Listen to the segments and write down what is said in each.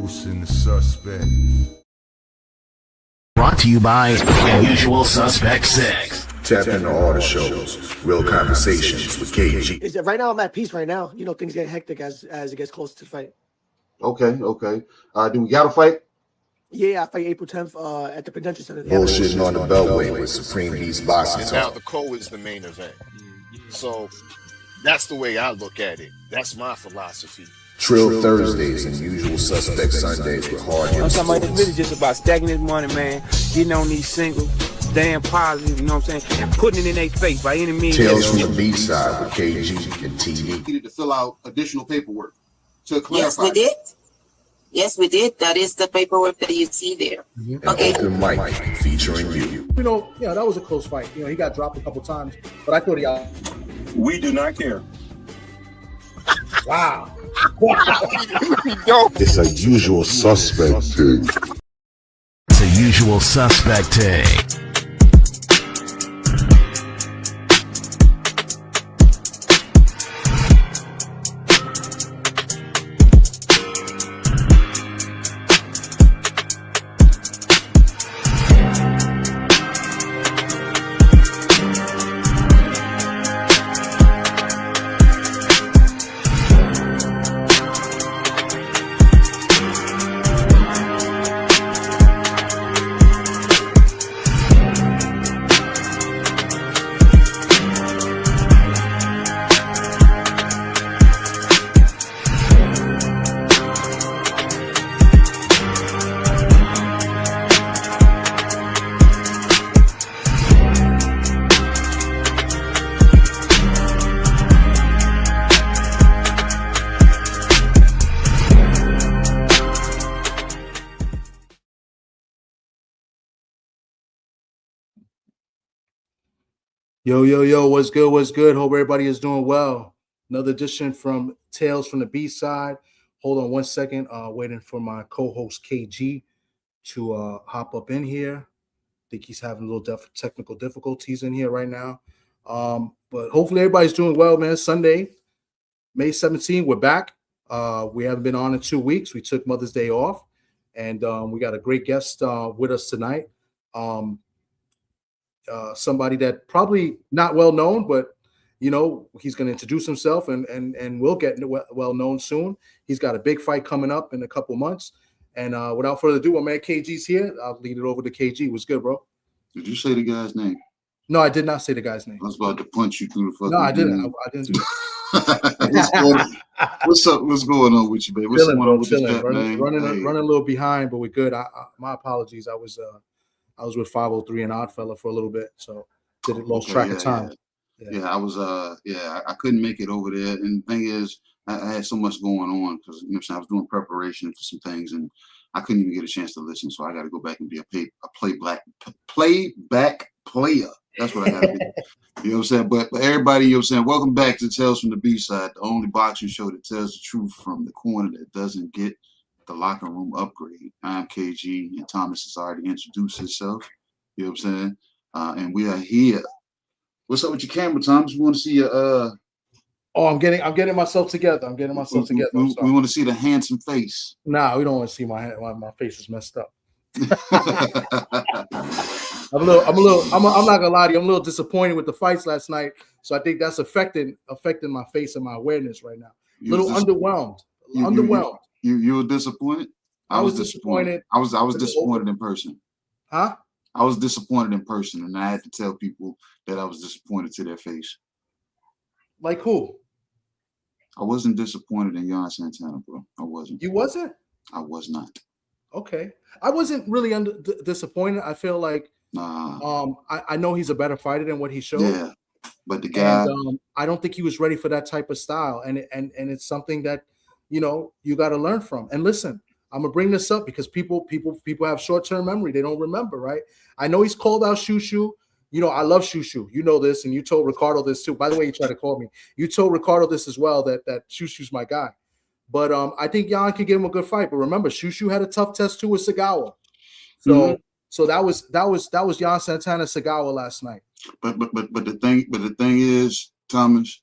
Introducing the suspect. Brought to you by Usual Suspect 6. Tap into all the shows. Real conversations with KG. Right now, I'm at peace right now. You know, things get hectic as it gets closer to the fight. Okay. Do we got a fight? Yeah, I fight April 10th at the Prudential Center. Bullshitting on the Beltway with Supreme Beast Boxing And now Talk. the co is the main event. So that's the way I look at it. That's my philosophy. Trill Thursdays and Usual Suspect Sundays with hard I'm hits. talking about it's really just about stacking this money, man, getting on these singles, staying positive, you know what I'm saying, and putting it in their face by any means. Tales from the B-side with KG and TD. Needed to fill out additional paperwork to clarify. Yes, we did. Yes, we did. That is the paperwork that you see there. An Okay. open mic featuring you. You know, that was a close fight. You know, he got dropped a couple times, but I thought he out. We do not care. Wow. It's a Usual Suspect thing. It's a Usual Suspect take. Yo, what's good? Hope everybody is doing well. Another edition from Tales from the B-side. Hold on one second. Waiting for my co-host KG to hop up in here. I think he's having a little technical difficulties in here right now. But hopefully everybody's doing well, man. Sunday, May 17th, we're back. We haven't been on in 2 weeks. We took Mother's Day off, and we got a great guest with us tonight. Somebody that probably not well known, but you know, he's going to introduce himself and will get well known soon. He's got a big fight coming up in a couple months. And without further ado, my man KG's here. I'll lead it over to KG. What's good, bro? Did you say the guy's name? No, I did not say the guy's name. I was about to punch you through the fucking. No, I didn't. I didn't do that. What's up? What's going on with you, baby? What's going on with this cat, man? Running a little behind, but we're good. My apologies. I was with 503 and Oddfella for a little bit, so lost track of time. Yeah, I was. I couldn't make it over there. And the thing is, I had so much going on because I was doing preparation for some things, and I couldn't even get a chance to listen. So I got to go back and be a playback player. That's what I got to do. You know what I'm saying? But everybody, you know what I'm saying? Welcome back to Tales from the B-side, the only boxing show that tells the truth from the corner that doesn't get the locker room upgrade. I'm KG, and Thomas has already introduced himself. You know what I'm saying? And we are here. What's up with your camera, Thomas? We want to see your I'm getting myself together. We want to see the handsome face. Nah, we don't want to see my face is messed up. I'm not gonna lie to you. I'm a little disappointed with the fights last night. So I think that's affecting my face and my awareness right now. Underwhelmed. You were disappointed? I was disappointed. I was disappointed in person. Huh? I was disappointed in person, and I had to tell people that I was disappointed to their face. Like who? I wasn't disappointed in Jan Santana, bro. I wasn't. You wasn't? I was not. Okay. I wasn't really disappointed. I feel like I know he's a better fighter than what he showed. Yeah. But the guy, I don't think he was ready for that type of style. And it's something that, you know, you got to learn from. And listen, I'm gonna bring this up because people have short-term memory. They don't remember, right? I know he's called out Shushu. You know, I love Shushu. You know this, and you told Ricardo this too. By the way, you tried to call me. You told Ricardo this as well, that Shushu's my guy. But I think Jan could give him a good fight. But remember, Shushu had a tough test too with Sagawa. So that was Jan Santana Sagawa last night. But the thing is, Thomas,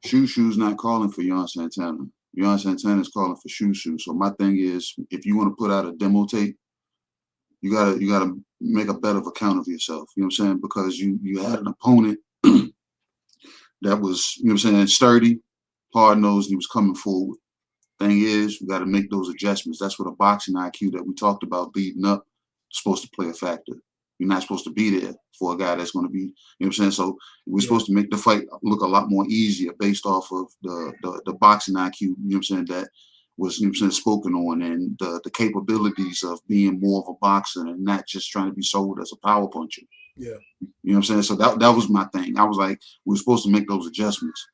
Shushu's not calling for Jan Santana. You know what I'm saying? Santana's calling for shoo-shoo. So my thing is, if you want to put out a demo tape, you gotta make a bet of account of yourself. You know what I'm saying? Because you had an opponent that was, you know what I'm saying, sturdy, hard-nosed, he was coming forward. Thing is, we got to make those adjustments. That's what a boxing IQ that we talked about leading up is supposed to play a factor. You're not supposed to be there for a guy that's going to be, you know what I'm saying? So we're supposed to make the fight look a lot more easier based off of the boxing IQ, you know what I'm saying, that was, you know what I'm saying, spoken on, and the capabilities of being more of a boxer and not just trying to be sold as a power puncher. Yeah. You know what I'm saying? So that was my thing. I was like, we were supposed to make those adjustments.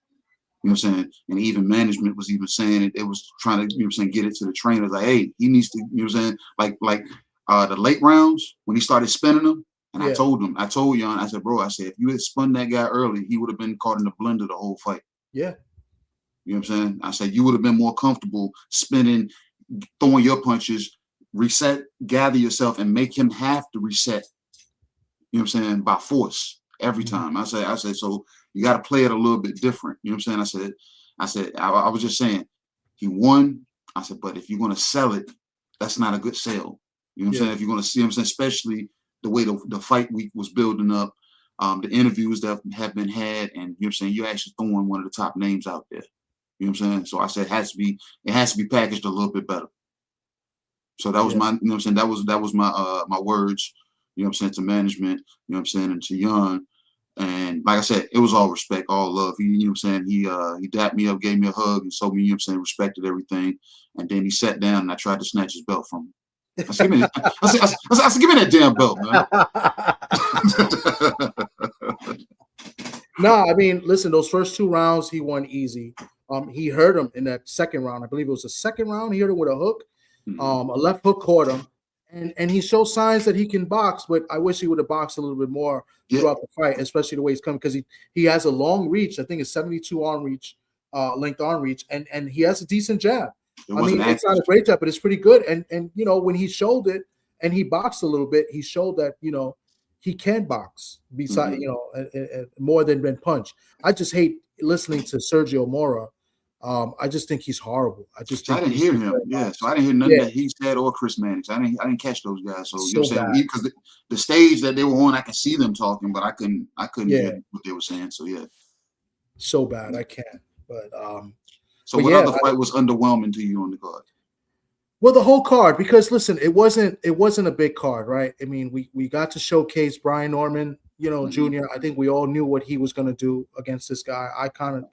You know what I'm saying? And even management was even saying it. It was trying to, you know what I'm saying, get it to the trainers. Like, hey, he needs to, you know what I'm saying? Like the late rounds, when he started spinning them, and I told Jan, I said, bro, I said, if you had spun that guy early, he would have been caught in the blender the whole fight. Yeah. You know what I'm saying? I said, you would have been more comfortable spinning, throwing your punches, reset, gather yourself, and make him have to reset, you know what I'm saying, by force every time. I said, so you got to play it a little bit different. You know what I'm saying? I was just saying, he won. I said, but if you're going to sell it, that's not a good sale. You know what I'm saying? If you're going to see, you know what I'm saying, especially the way the fight week was building up, the interviews that have been had, and you know what I'm saying, you're actually throwing one of the top names out there. You know what I'm saying? So I said it has to be packaged a little bit better. So that was my, you know what I'm saying, that was my my words, you know what I'm saying, to management, you know what I'm saying, and to Jan. And like I said, it was all respect, all love. He, you know what I'm saying, he dapped me up, gave me a hug, and showed me, you know what I'm saying, respected everything. And then he sat down and I tried to snatch his belt from him. I said, give me that damn belt, man. No, I mean, listen, those first 2 rounds he won easy. He hurt him in that second round. I believe it was the second round. He hurt him with a hook. A left hook caught him. And he showed signs that he can box, but I wish he would have boxed a little bit more throughout the fight, especially the way he's coming, because he has a long reach. I think it's 72 arm reach, length arm reach, and he has a decent jab. I mean, it's not a great jab, but it's pretty good. And you know, when he showed it and he boxed a little bit, he showed that, you know, he can box beside, you know, more than punch. I just hate listening to Sergio Mora. I just think he's horrible. I didn't hear him. Yeah, so I didn't hear nothing that he said or Chris Mannix. I didn't catch those guys. So you know what I'm saying, because the stage that they were on, I can see them talking, but I couldn't hear what they were saying. So yeah, so bad I can't. But so what other fight was underwhelming to you on the card? Well, the whole card, because listen, it wasn't a big card, right? I mean, we got to showcase Brian Norman, you know, Jr. I think we all knew what he was going to do against this guy. I kind of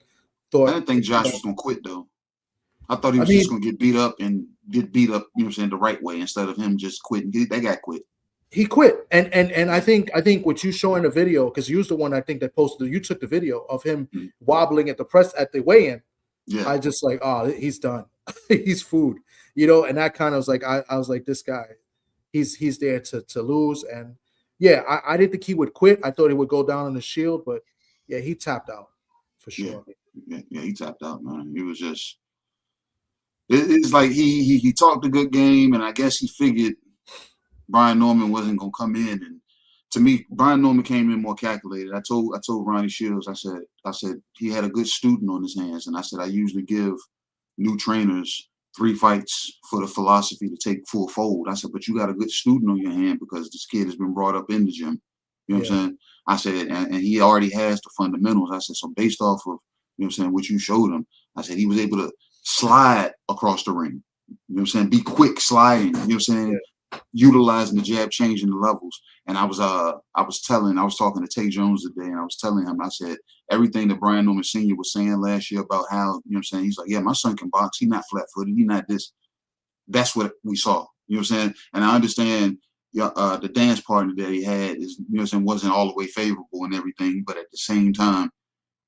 thought. I didn't think Josh was going to quit though. I thought he was just going to get beat up, you know what I'm saying, the right way instead of him just quitting. That guy quit. He quit, and I think what you show in the video, because you was the one I think that posted. You took the video of him wobbling at the weigh-in. Yeah, I just like, oh, he's done. He's food, you know. And that kind of was like, I was like, this guy, he's there to lose. And yeah, I didn't think he would quit. I thought he would go down on the shield, but yeah, he tapped out for sure. Yeah, he tapped out, man. He was just. It's like he talked a good game, and I guess he figured Brian Norman wasn't gonna come in. And to me, Brian Norman came in more calculated. I told Ronnie Shields, I said he had a good student on his hands, and I said I usually give new trainers 3 fights for the philosophy to take full fold. I said, but you got a good student on your hand because this kid has been brought up in the gym. You know what I'm saying? I said, and he already has the fundamentals. I said, so based off of, you know what I'm saying, what you showed him, I said he was able to slide across the ring. You know what I'm saying? Be quick sliding. You know what I'm saying? Utilizing the jab, changing the levels. And I was talking to Tay Jones today, and I was telling him, I said, everything that Brian Norman Sr. was saying last year about how, you know what I'm saying, he's like, yeah, my son can box. He's not flat-footed. He's not this. That's what we saw. You know what I'm saying? And I understand the dance partner that he had is, you know what I'm saying, wasn't all the way favorable and everything, but at the same time,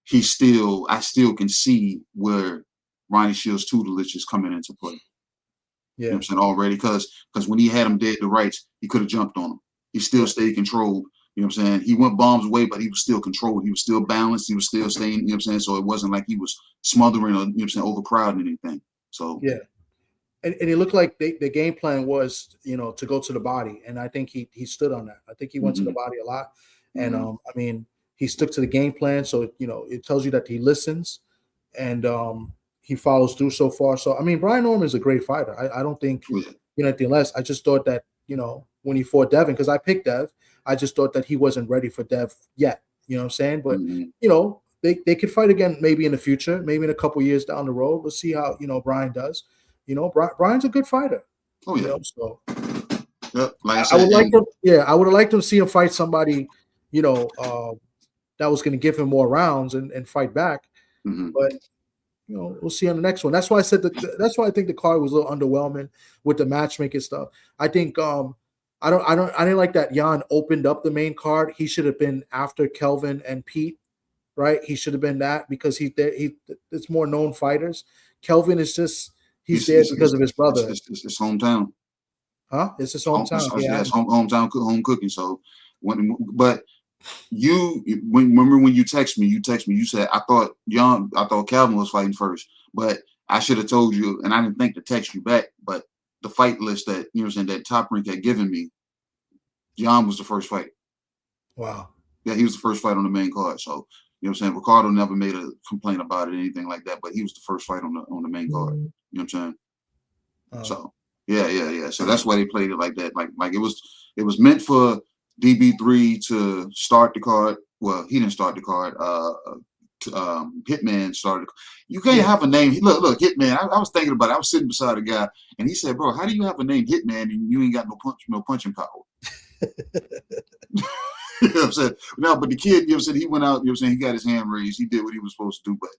I still can see where Ronnie Shields' tutelage is coming into play. Yeah. You know what I'm saying, already, because when he had him dead to rights, he could have jumped on him. He still stayed controlled. You know what I'm saying? He went bombs away, but he was still controlled. He was still balanced. He was still staying, you know what I'm saying? So it wasn't like he was smothering or, you know what I'm saying, overcrowding anything. So yeah. And it looked like the game plan was, you know, to go to the body. And I think he stood on that. I think he went to the body a lot. And I mean, he stuck to the game plan. So, you know, it tells you that he listens. And he follows through so far. So I mean, Brian Norman is a great fighter. I don't think anything less. I just thought that when he fought Devin, because I picked Dev, I just thought that he wasn't ready for Dev yet. You know what I'm saying? But they could fight again maybe in the future, maybe in a couple years down the road. We'll see how Brian does. Brian's a good fighter. Oh yeah. So like I would like to. Yeah, I would have liked to see him fight somebody. That was going to give him more rounds and fight back. But we'll see on the next one. That's why I said that's why I think the card was a little underwhelming with the matchmaking stuff. I think I didn't like that Jan opened up the main card. He should have been after Kelvin and Pete, right? He should have been that because it's more known fighters. Kelvin is just he's there because of his brother. It's his hometown. Huh? It's his hometown. It's hometown home cooking. So remember when you text me, you said I thought Calvin was fighting first, but I should have told you, and I didn't think to text you back, but the fight list that that Top Rank had given me, Jan was the first fight. Wow. Yeah, he was the first fight on the main card. So Ricardo never made a complaint about it or anything like that, but he was the first fight on the main card. You know what I'm saying? So yeah. So that's why they played it like that. Like it was meant for DB3 to start the card. Well, he didn't start the card. Hitman started. You can't have a name. Look, Hitman. I was thinking about it. I was sitting beside a guy, and he said, "Bro, how do you have a name Hitman and you ain't got no punching power?" You know what I'm saying? No, but the kid, he went out. He got his hand raised. He did what he was supposed to do. But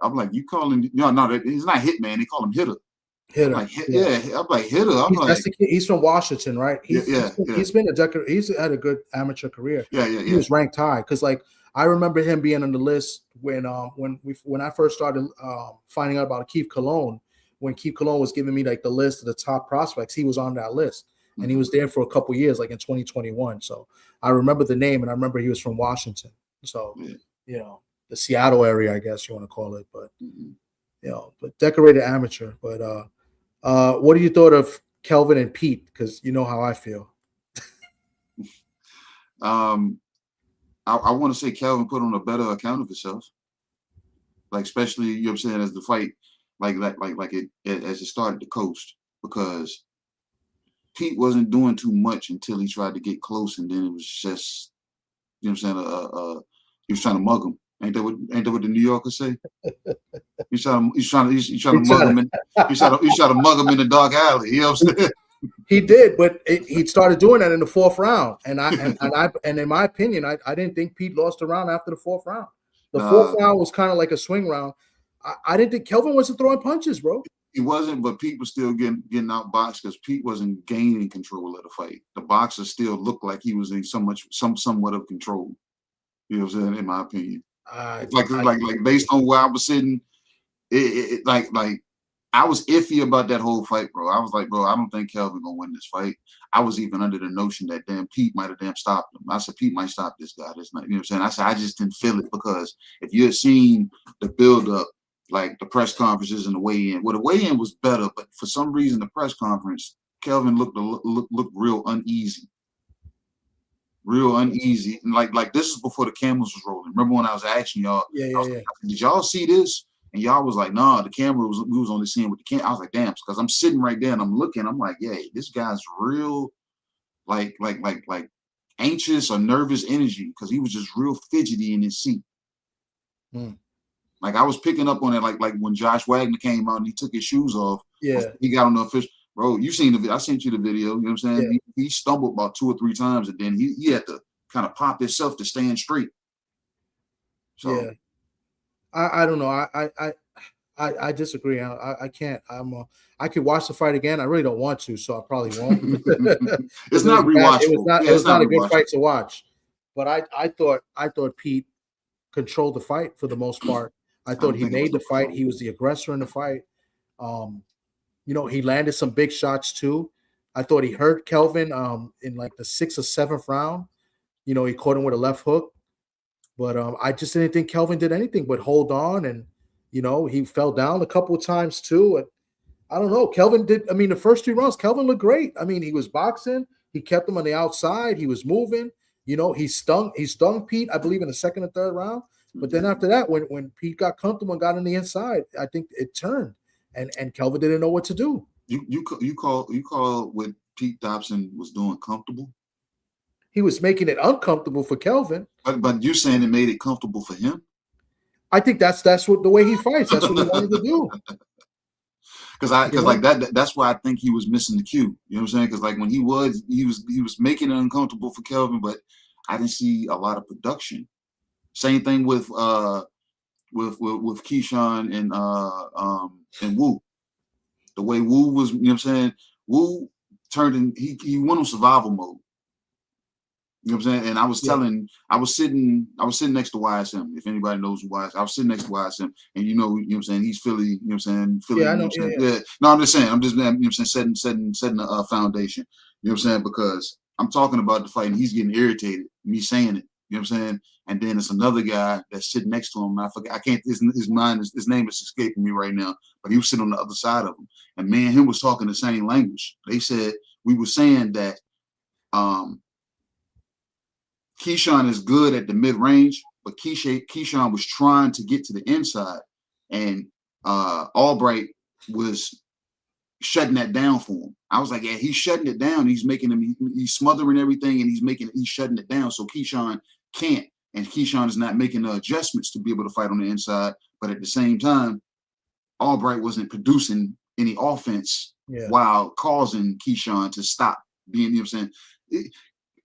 I'm like, you call him? No, he's not Hitman. They call him Hitter. Hitter. I'm like Hitter. He's from Washington, right? He's had a good amateur career. He was ranked high because I remember him being on the list when I first started finding out about Keith Cologne. When Keith Cologne was giving me the list of the top prospects, he was on that list, and he was there for a couple years, in 2021. So I remember the name, and I remember he was from Washington. So the Seattle area, I guess you want to call it, but but decorated amateur. But what do you thought of Kelvin and Pete? Because you know how I feel. I want to say Kelvin put on a better account of himself. Especially, as the fight, as it started to coast, because Pete wasn't doing too much until he tried to get close, and then it was just, he was trying to mug him. Ain't that what the New Yorkers say? He's trying to mug him. He's trying to mug him in the dark alley. You know what I'm saying? He did, but he started doing that in the fourth round, and in my opinion, I didn't think Pete lost a round after the fourth round. The fourth round was kind of like a swing round. I didn't think Kelvin wasn't throwing punches, bro. He wasn't, but Pete was still getting outboxed because Pete wasn't gaining control of the fight. The boxer still looked like he was in somewhat of control. You know what I'm saying? In my opinion, like based on where I was sitting, I was iffy about that whole fight, bro. I was like, bro, I don't think Kelvin gonna win this fight. I was even under the notion that Pete might have stopped him. I said, Pete might stop this guy. That's not, you know what I'm saying? I said, I just didn't feel it because if you had seen the build up, the press conferences and the weigh-in, the weigh-in was better, but for some reason the press conference, Kelvin looked real uneasy. And like this is before the cameras was rolling. Remember when I was asking y'all, did y'all see this? And y'all was like, nah, the camera we was only seeing with the camera. I was like, damn, because I'm sitting right there and I'm looking, I'm like, yeah, this guy's real like anxious or nervous energy, because he was just real fidgety in his seat. I was picking up on it, like when Josh Wagner came out and he took his shoes off. Yeah. He got on the official. Bro, you seen the video. I sent you the video. You know what I'm saying? Yeah. He stumbled about 2 or 3 times, and then he had to kind of pop himself to stand straight. So yeah. I don't know. I disagree. I can't. I could watch the fight again. I really don't want to, so I probably won't. It's not rewatchable. It was not a good fight to watch. But I thought Pete controlled the fight for the most part. I thought he made the fight. He was the aggressor in the fight. He landed some big shots too. I thought he hurt Kelvin in the 6th or 7th round. He caught him with a left hook. But I just didn't think Kelvin did anything but hold on, and he fell down a couple of times too. And I don't know. Kelvin did. I mean, the first 3 rounds, Kelvin looked great. I mean, he was boxing. He kept him on the outside. He was moving. He stung Pete, I believe, in the 2nd or 3rd round. But then after that, when Pete got comfortable and got on the inside, I think it turned, and Kelvin didn't know what to do. You call what Pete Dobson was doing comfortable? He was making it uncomfortable for Kelvin. But you're saying it made it comfortable for him? I think that's what the way he fights. That's what he wanted to do. Because like that's why I think he was missing the cue. You know what I'm saying? Because like when he was making it uncomfortable for Kelvin, but I didn't see a lot of production. Same thing with Keyshawn and Wu. The way Wu was, you know what I'm saying? Wu turned in, he went on survival mode. You know what I'm saying? And I was sitting next to YSM. If anybody knows who YSM, I was sitting next to YSM, and you know what I'm saying? He's Philly, you know what I'm saying? Philly, yeah, I know, yeah. No, I'm just saying, you know what I'm saying, setting a foundation. You know what I'm saying? Because I'm talking about the fight and he's getting irritated, me saying it. You know what I'm saying? And then it's another guy that's sitting next to him. And I forget, I can't, his name is escaping me right now, but he was sitting on the other side of him. And me and him was talking the same language. They said, we were saying that Keyshawn is good at the mid-range, but Keyshawn was trying to get to the inside. And Albright was shutting that down for him. I was like, yeah, he's shutting it down. He's making him, he's smothering everything, and he's shutting it down. So Keyshawn can't, and Keyshawn is not making the adjustments to be able to fight on the inside. But at the same time, Albright wasn't producing any offense while causing Keyshawn to stop being, you know what I'm saying?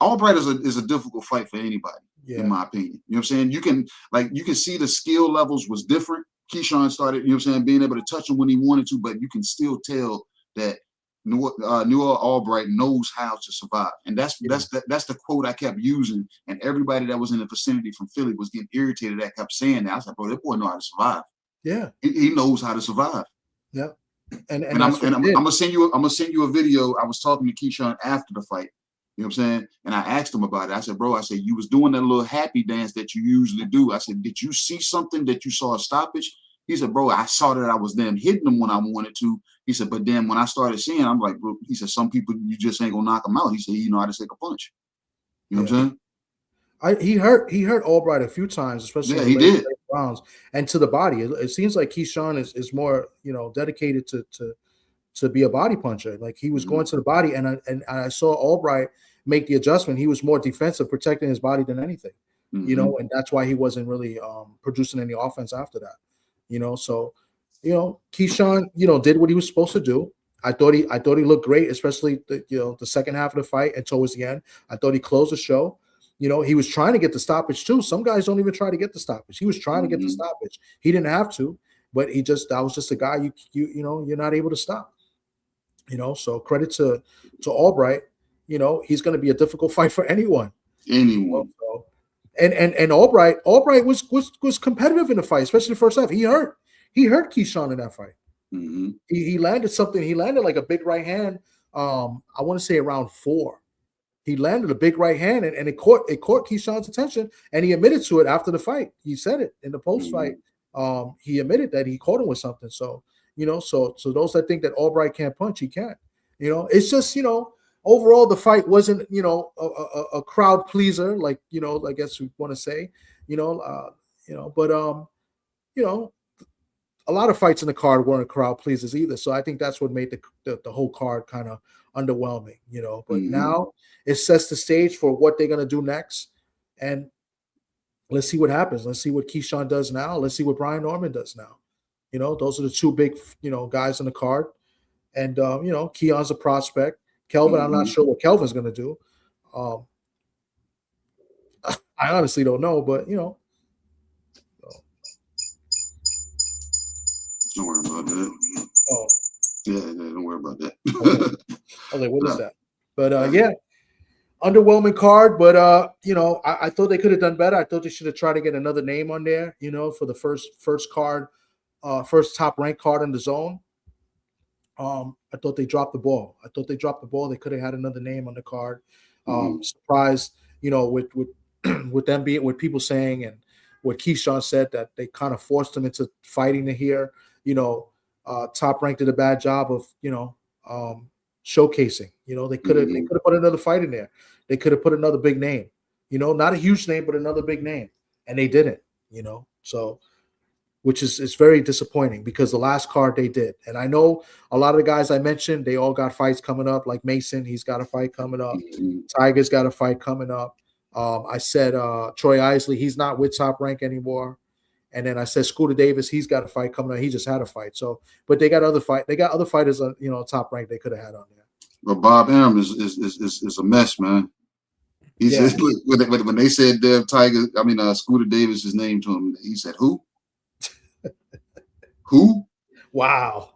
Albright is a difficult fight for anybody, in my opinion. You know what I'm saying? You can see the skill levels was different. Keyshawn started, you know what I'm saying, being able to touch him when he wanted to, but you can still tell that Newell Albright knows how to survive. And that's the quote I kept using. And everybody that was in the vicinity from Philly was getting irritated that kept saying that. I was like, bro, that boy know how to survive. Yeah. He knows how to survive. Yeah. And I'm gonna send you a video. I was talking to Keyshawn after the fight. You know what I'm saying? And I asked him about it. I said, bro, you was doing that little happy dance that you usually do. I said, did you see something that you saw a stoppage? He said, bro, I saw that I was then hitting them when I wanted to. He said, but then when I started seeing, I'm like, bro, he said, some people, you just ain't gonna knock them out. He said, you know how to take a punch. You know what I'm saying? He hurt Albright a few times, especially in the late rounds, and to the body. It seems like Keyshawn is more, dedicated to be a body puncher. Like he was going to the body, and I saw Albright make the adjustment. He was more defensive, protecting his body than anything, and that's why he wasn't really producing any offense after that. So Keyshawn, did what he was supposed to do. I thought he looked great, especially the second half of the fight and towards the end. I thought he closed the show. He was trying to get the stoppage too. Some guys don't even try to get the stoppage. He was trying to get the stoppage. He didn't have to, but that was just a guy you're not able to stop. So credit to Albright. He's going to be a difficult fight for anyone. So, and Albright was competitive in the fight, especially the first half. He hurt Keyshawn in that fight. He landed something. He landed like a big right hand. I want to say around 4. He landed a big right hand, and it caught Keyshawn's attention, and he admitted to it after the fight. He said it in the post fight. He admitted that he caught him with something. So so those that think that Albright can't punch, he can't. It's just overall the fight wasn't a crowd pleaser, like I guess we want to say, but a lot of fights in the card weren't crowd pleasers either. So I think that's what made the whole card kind of underwhelming, But now it sets the stage for what they're gonna do next, and let's see what happens. Let's see what Keyshawn does now. Let's see what Brian Norman does now. Those are the two big guys on the card, and Keon's a prospect. Kelvin, I'm not sure what Kelvin's gonna do. I honestly don't know, but Don't worry about that. Oh. Yeah, don't worry about that. I was like, what is that? But underwhelming card. But I thought they could have done better. I thought they should have tried to get another name on there, for the first card, first top ranked card in the zone. I thought they dropped the ball. They could have had another name on the card. Surprised, with them being, with people saying, and what Keyshawn said, that they kind of forced him into fighting to here. Top Rank did a bad job of showcasing. They could have put another fight in there. They could have put another big name. Not a huge name, but another big name, and they didn't. So which is very disappointing because the last card they did. And I know a lot of the guys I mentioned, they all got fights coming up, like Mason, he's got a fight coming up. Tiger's got a fight coming up. I said Troy Isley, he's not with Top Rank anymore. And then I said Scooter Davis, he's got a fight coming up. He just had a fight. So, but they got other fighters on, Top Rank they could have had on there. But Bob Arum is a mess, man. He said when they said Scooter Davis's name to him, he said, "Who? Who?" Wow.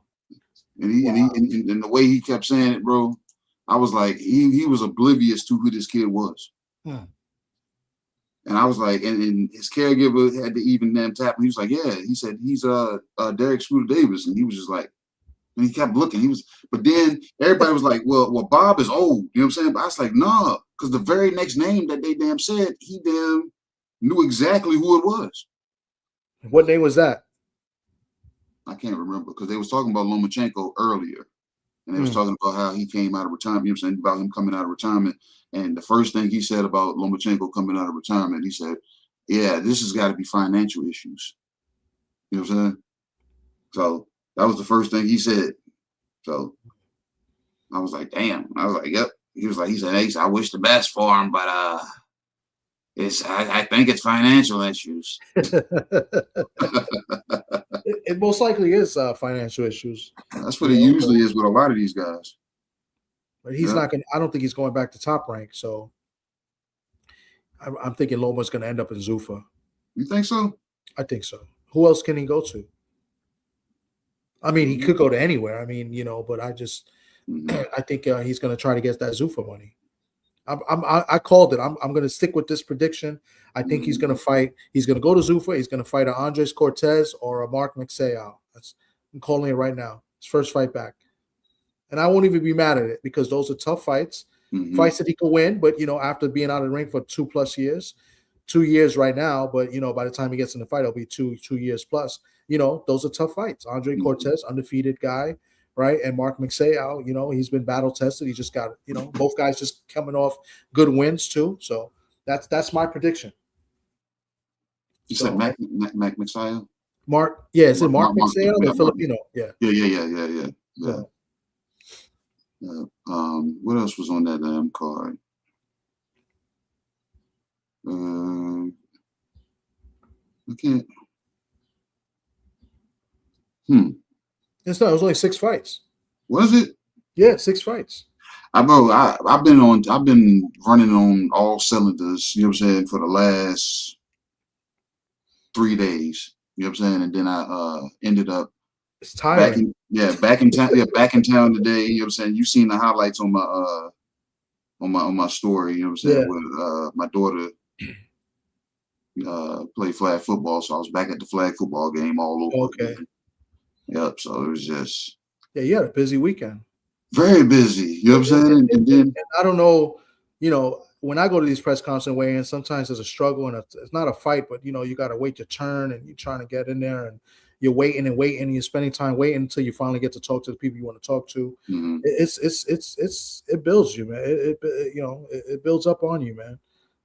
And the way he kept saying it, bro, I was like, he was oblivious to who this kid was. And I was like, and his caregiver had to even damn tap him. He was like, yeah. He said he's Derek Scooter Davis, and he was just like, and he kept looking. But then everybody was like, well, Bob is old. You know what I'm saying? But I was like, nah, because the very next name that they damn said, he damn knew exactly who it was. What name was that? I can't remember because they was talking about Lomachenko earlier, and they was talking about how he came out of retirement. You know what I'm saying? About him coming out of retirement, and the first thing he said about Lomachenko coming out of retirement, he said, "Yeah, this has got to be financial issues." You know what I'm saying? So that was the first thing he said. So I was like, "Damn!" I was like, "Yep." He said, "Ace, I wish the best for him, but I think it's financial issues." It most likely is financial issues. That's what it usually is with a lot of these guys. But he's not going. I don't think he's going back to Top Rank. So I'm thinking Loma's going to end up in Zuffa. You think so? I think so. Who else can he go to? I mean, he could go to anywhere. I mean, but I just, I think he's going to try to get that Zuffa money. I called it. I'm going to stick with this prediction. I think he's going to fight. He's going to go to Zuffa. He's going to fight a Andres Cortez or a Mark McSayow. I'm calling it right now. His first fight back. And I won't even be mad at it because those are tough fights, fights that he could win. But, after being out of the ring for 2+ years, 2 years right now, but, by the time he gets in the fight, it'll be two years plus. Those are tough fights. Andre Cortez, undefeated guy, right? And Mark McSayow, he's been battle tested. He just got, both guys just coming off good wins too. So that's my prediction. You said Mac McSayow? Mark, yeah, is it Mark McSayow, the Filipino? Yeah. Yeah. What else was on that card? I can't. It was only 6 fights. Was it? Yeah, 6 fights. I've been running on all cylinders, you know what I'm saying, for the last 3 days. You know what I'm saying? And then I ended up it's tiring. Back in town today. You know what I'm saying? You've seen the highlights on my story, you know what I'm saying, with my daughter play flag football. So I was back at the flag football game all over again. Yep. So it was just you had a busy weekend. Very busy. You know what I'm saying? And then I don't know, when I go to these press conference weigh-ins, sometimes there's a struggle and it's not a fight, but you got to wait your turn and you're trying to get in there and you're waiting and you're spending time waiting until you finally get to talk to the people you want to talk to. It builds you, man. It builds up on you, man.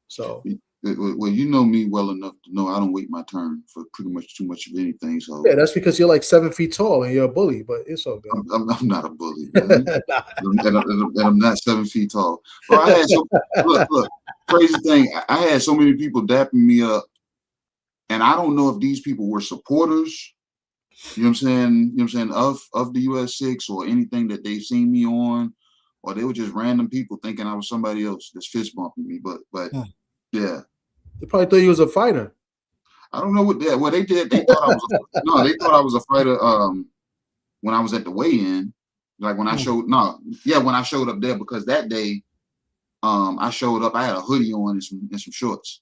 So well, you know me well enough to know I don't wait my turn for pretty much too much of anything. So yeah, that's because you're like 7 feet tall and you're a bully, but it's all good. I'm not a bully, man. and I'm not 7 feet tall. But I had look, crazy thing. I had so many people dapping me up, and I don't know if these people were supporters. You know what I'm saying? Of the US6 or anything that they've seen me on, or they were just random people thinking I was somebody else that's fist bumping me. But yeah. They probably thought you was a fighter. I don't know what they did. They thought I was they thought I was a fighter when I was at the weigh-in. Like when I showed when I showed up there, because that day I showed up, I had a hoodie on and some shorts.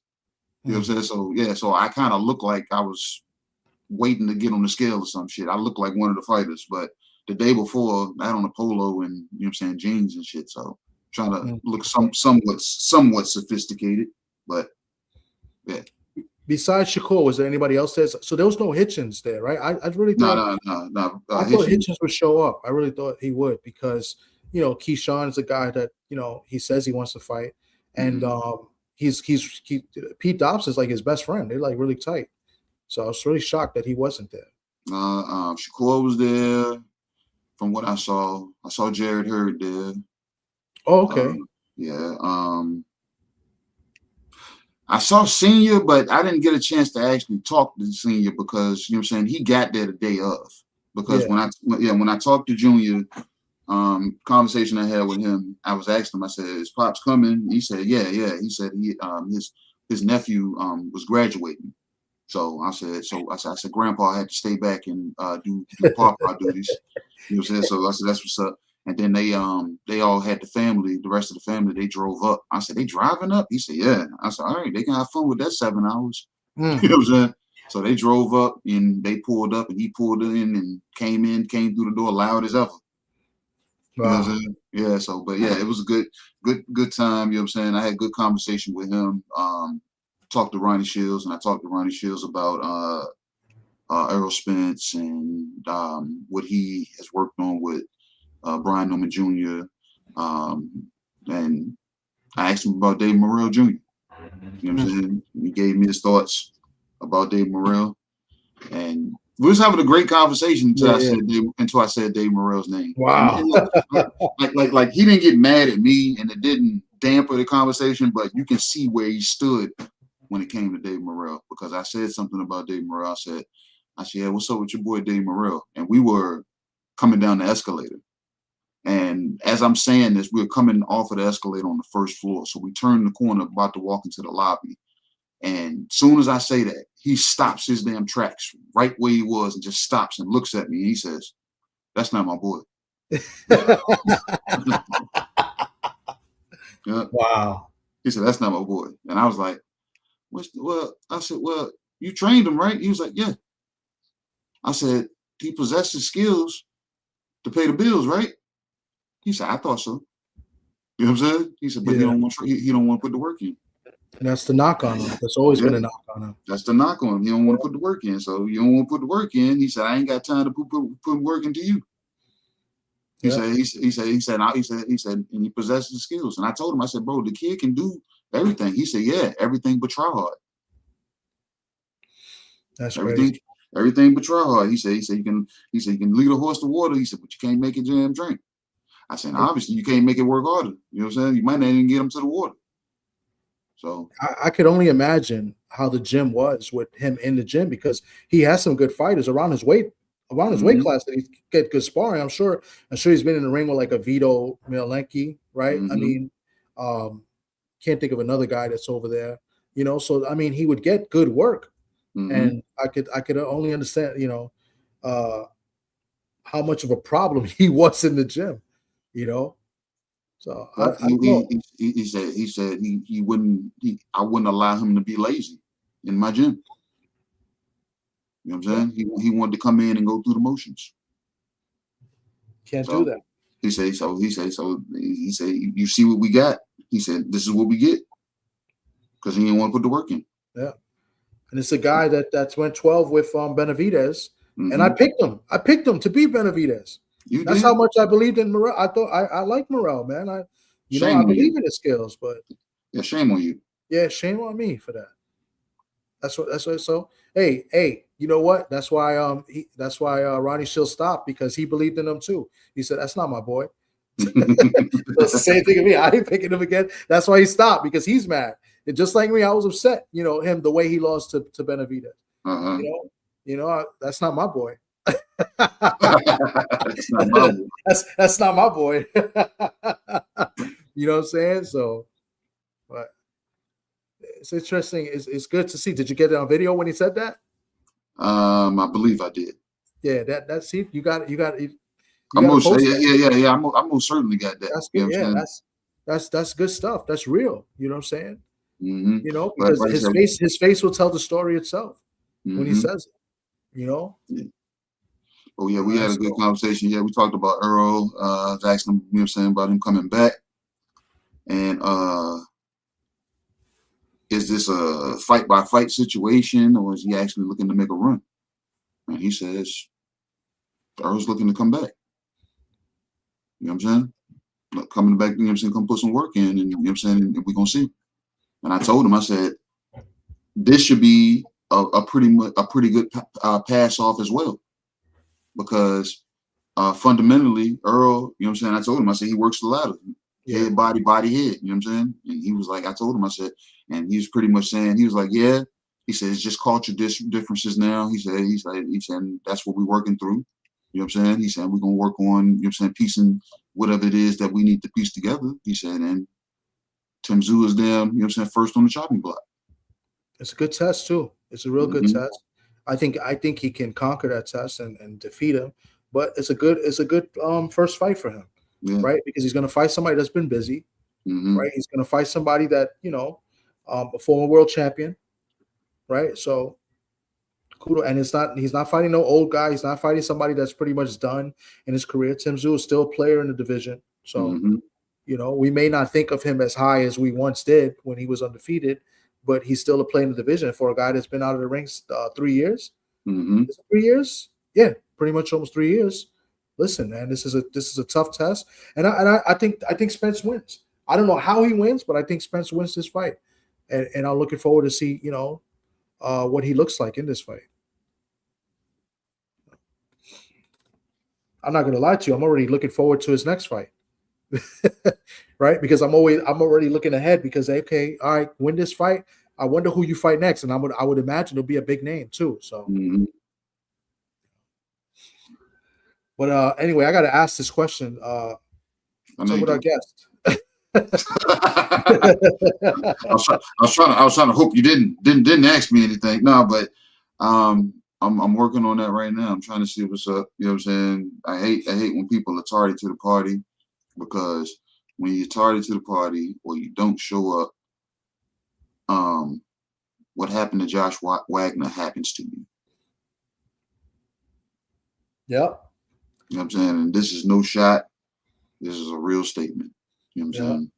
You know what I'm saying? So I kind of looked like I was waiting to get on the scale or some shit. I looked like one of the fighters, but the day before I had on a polo and jeans and shit. So trying to look somewhat sophisticated, but yeah. Besides Shakur, was there anybody else there? So there was no Hitchens there, right? I really thought no. I thought Hitchens would show up. I really thought he would because Keyshawn is a guy that he says he wants to fight, and he's Pete Dobson's like his best friend. They're like really tight. So I was really shocked that he wasn't there. Shakur was there. From what I saw Jared Hurd there. Oh, okay. Yeah. I saw Senior, but I didn't get a chance to actually talk to Senior because, you know what I'm saying, he got there the day of. Because when I talked to Junior, conversation I had with him, I was asking him, I said, is Pops coming? He said, yeah. He said his nephew was graduating. So I said, Grandpa had to stay back and do Papa duties. You know what I'm saying? So I said, that's what's up. And then they all had the rest of the family, they drove up. I said, they driving up? He said, yeah. I said, all right, they can have fun with that 7 hours. You know what I'm saying? So they drove up and they pulled up and he pulled in and came through the door loud as ever. You know what I'm saying? Yeah, so but yeah, it was a good time, you know what I'm saying? I had good conversation with him. Talked to Ronnie Shields, and I talked to Ronnie Shields about Errol Spence and what he has worked on with Brian Norman Jr. And I asked him about Dave Morrell Jr. You know what I'm saying? He gave me his thoughts about Dave Morrell, and we was having a great conversation until I said Dave Morrell's name. Wow. And like he didn't get mad at me, and it didn't dampen the conversation, but you can see where he stood when it came to Dave Morrell, because I said something about Dave Morrell. I said, yeah, what's up with your boy Dave Morrell? And we were coming down the escalator. And as I'm saying this, we were coming off of the escalator on the first floor. So we turned the corner, about to walk into the lobby. And as soon as I say that, he stops his damn tracks right where he was and just stops and looks at me. And he says, that's not my boy. Yeah. Wow. He said, that's not my boy. And I was like, I said, well, you trained him, right? He was like, yeah. I said, he possesses skills to pay the bills, right? He said, I thought so. You know what I'm saying? He said, but he don't want to put the work in. And that's the knock on him. That's always been a knock on him. That's the knock on him. He don't want to put the work in. So you don't want to put the work in. He said, I ain't got time to put work into you. He said, and he possesses the skills. And I told him, I said, bro, the kid can do everything. He said, yeah, everything but try hard. That's crazy. Everything but try hard. He said you can lead a horse to water. He said, but you can't make it jam drink. I said, obviously you can't make it work harder. You know what I'm saying? You might not even get him to the water. So I could only imagine how the gym was with him in the gym, because he has some good fighters around his weight class that he get good sparring. I'm sure he's been in the ring with like a Vito Mielenki, right? I mean, can't think of another guy that's over there, you know. So I mean, he would get good work, and I could only understand, you know, how much of a problem he was in the gym, you know. So he said he wouldn't. I wouldn't allow him to be lazy in my gym. You know what I'm saying? He wanted to come in and go through the motions. Can't do that. He said you see what we got. He said this is what we get, because he didn't want to put the work in. Yeah, and it's a guy that's went 12 with Benavidez, and I picked him. I picked him to beat Benavidez. That's how much I believed in Morrell. I thought I like Morrell, man. I believe in his skills, but yeah, shame on you. Yeah, shame on me for that. That's what. So hey, you know what? That's why Ronnie Shields stopped, because he believed in him too. He said, that's not my boy. That's the same thing to me. I ain't picking him again. That's why he stopped, because he's mad. And just like me, I was upset. You know, him the way he lost to Benavidez. You know, that's not my boy. That's not my boy. That's not my boy. You know what I'm saying? So, but it's interesting. It's good to see. Did you get it on video when he said that? I believe I did. Yeah, that's see, you got it. I most certainly got that. That's good. Yeah, that's good stuff. That's real. You know what I'm saying? You know, because his face will tell the story itself when he says it. You know. Yeah. Oh yeah, we had a good conversation. Yeah, we talked about Earl. I was asking him, you know what I'm saying, about him coming back. And is this a fight by fight situation, or is he actually looking to make a run? And he says Earl's looking to come back. You know what I'm saying? Coming back, you know what I'm saying, come put some work in, and you know what I'm saying, and we're gonna see. And I told him, I said, this should be a pretty good pass off as well, because fundamentally Earl, you know what I'm saying, I told him, I said he works the ladder, head, body, head, you know what I'm saying, and he was like, I told him, I said, and he was pretty much saying, he was like, yeah, he said it's just culture differences now. He said that's what we're working through. You know what I'm saying? He said we're gonna work on, you know what I'm saying, piecing whatever it is that we need to piece together. He said, and Tim Tszyu is them, you know what I'm saying, first on the chopping block. It's a good test too. It's a real good test. I think he can conquer that test and defeat him. But it's a good first fight for him, right? Because he's gonna fight somebody that's been busy, right? He's gonna fight somebody that, you know, a former world champion, right? So kudos. And he's not fighting no old guy. He's not fighting somebody that's pretty much done in his career. Tim Tszyu is still a player in the division. So, you know, we may not think of him as high as we once did when he was undefeated, but he's still a player in the division for a guy that's been out of the rings 3 years. 3 years? Yeah, pretty much almost 3 years. Listen, man, this is a tough test. And I think Spence wins. I don't know how he wins, but I think Spence wins this fight. And I'm looking forward to see, you know, what he looks like in this fight. I'm not going to lie to you. I'm already looking forward to his next fight, right? Because I'm already looking ahead because, okay, all right, win this fight. I wonder who you fight next. And I would imagine it'll be a big name too. So, but anyway, I got to ask this question. So with our guest. I was trying to hope you didn't ask me anything. No, but I'm working on that right now. I'm trying to see what's up. You know what I'm saying? I hate when people are tardy to the party, because when you're tardy to the party or you don't show up, what happened to Josh Wagner happens to you. Yep. You know what I'm saying? And this is no shot. This is a real statement. You know what I'm saying?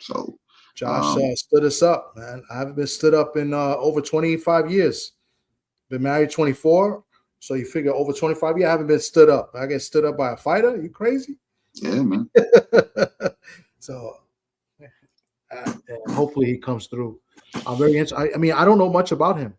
So Josh stood us up, man. I haven't been stood up in over 25 years. Been married 24. So you figure over 25 years, I haven't been stood up. I get stood up by a fighter? Are you crazy? Yeah, man. So hopefully he comes through. I'm very interested. I mean, I don't know much about him.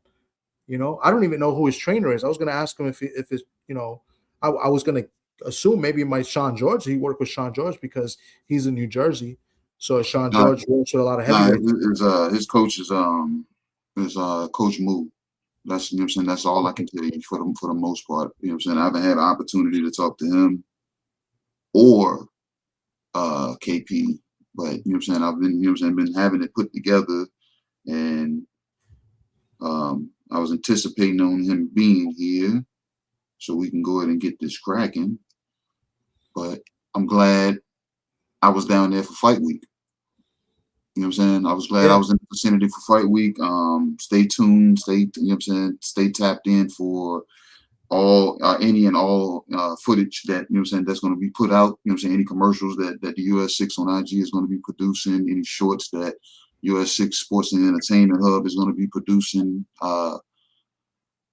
You know, I don't even know who his trainer is. I was going to ask him if it's, you know, I was going to assume maybe it might Sean George. He worked with Sean George because he's in New Jersey. So Sean George works with a lot of heavyweights. His coach is Coach Moo. That's, you know what I'm saying, that's all I can tell you for the most part. You know what I'm saying? I haven't had an opportunity to talk to him or KP, but you know what I'm saying, I've been, you know what I'm saying, been having it put together, and I was anticipating on him being here so we can go ahead and get this cracking. But I'm glad I was down there for fight week. You know what I'm saying? I was glad I was in the vicinity for fight week. Stay tuned, you know what I'm saying, stay tapped in for all any and all footage that, you know what I'm saying, that's going to be put out. You know what I'm saying? Any commercials that the US 6 on IG is going to be producing, any shorts that US 6 Sports and Entertainment Hub is going to be producing.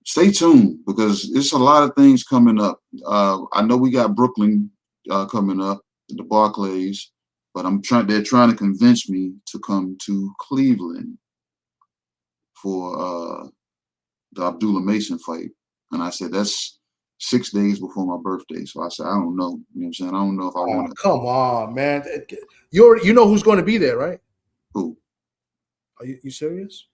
Stay tuned, because it's a lot of things coming up. I know we got Brooklyn coming up, the Barclays, but they're trying to convince me to come to Cleveland for the Abdullah Mason fight. And I said, that's 6 days before my birthday. So I said, I don't know. You know what I'm saying? I don't know if I want to. Come on, man. You know who's going to be there, right? Who? Are you serious?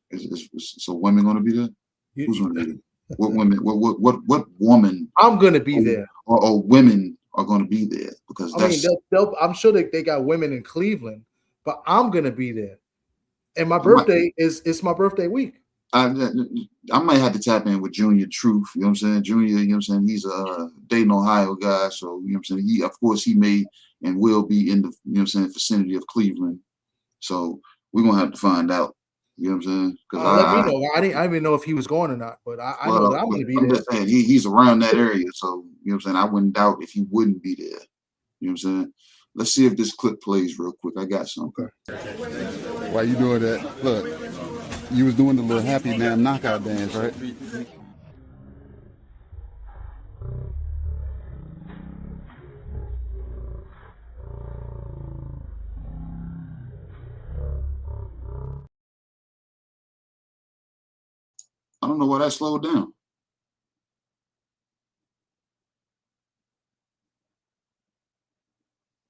So women going to be there? Who's going to be there? What women? What woman? I'm going to be there. Or women are going to be there, because that's. I mean, I'm sure they got women in Cleveland, but I'm going to be there. And my birthday it's my birthday week. I might have to tap in with Junior Truth. You know what I'm saying? Junior, you know what I'm saying? He's a Dayton, Ohio guy. So, you know what I'm saying? Of course, he may and will be in the, you know what I'm saying, vicinity of Cleveland. So we're going to have to find out. You know what I'm saying? Let me know. I didn't even know if he was going or not, but I know that I'm going to be there. Just saying, he's around that area. So, you know what I'm saying? I wouldn't doubt if he wouldn't be there. You know what I'm saying? Let's see if this clip plays real quick. I got something. While you doing that, look, you was doing the little happy man knockout dance, right? don't know why that slowed down.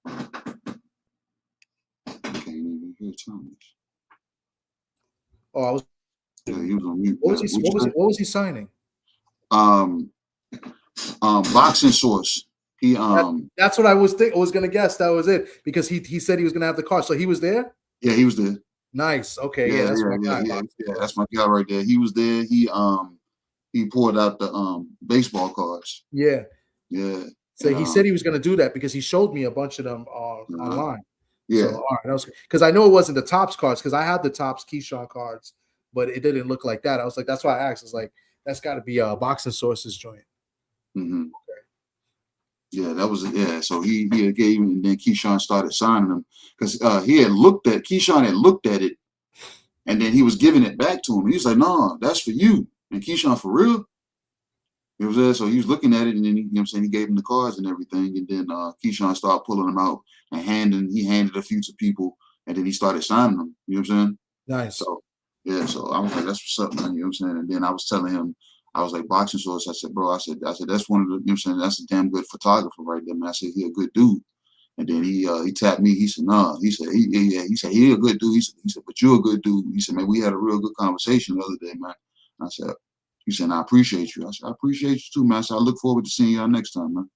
I can't even hear Thomas. Oh, I was. Yeah, he was on mute. What was he signing? Boxing Source. He That's what I was gonna guess. That was it because he said he was gonna have the car. So he was there. Yeah, he was there. Nice. Okay. Yeah, that's my guy. Yeah, that's my guy right there. He was there. He pulled out the baseball cards. Yeah. Yeah. So he said he was gonna do that because he showed me a bunch of them online. Yeah. So, all right, that was because I know it wasn't the Topps cards because I had the Topps Keyshawn cards, but it didn't look like that. I was like, that's why I asked. It's like that's got to be a Boxing Sources joint. Mm-hmm. Okay. Yeah, that was So he gave him, and then Keyshawn started signing them because Keyshawn had looked at it, and then he was giving it back to him. He was like, "No, that's for you." And Keyshawn, for real? It was there. So he was looking at it, and then he gave him the cards and everything, and then Keyshawn started pulling them out and he handed a few to people, and then he started signing them. You know what I'm saying? Nice. So yeah, so I was like, "That's what's up, man." You know what I'm saying? And then I was telling him, I was like, "Boxing Source." I said, "Bro," I said that's one of the, you know what I'm saying, that's a damn good photographer right there, man. I said, "He a good dude." And then he tapped me. He said, "Nah." He said, he said, "He a good dude." He said, "But you're a good dude." He said, "Man, we had a real good conversation the other day, man." And I said, he said, "I appreciate you." I said, "I appreciate you too, man." I said, "I look forward to seeing y'all next time, man."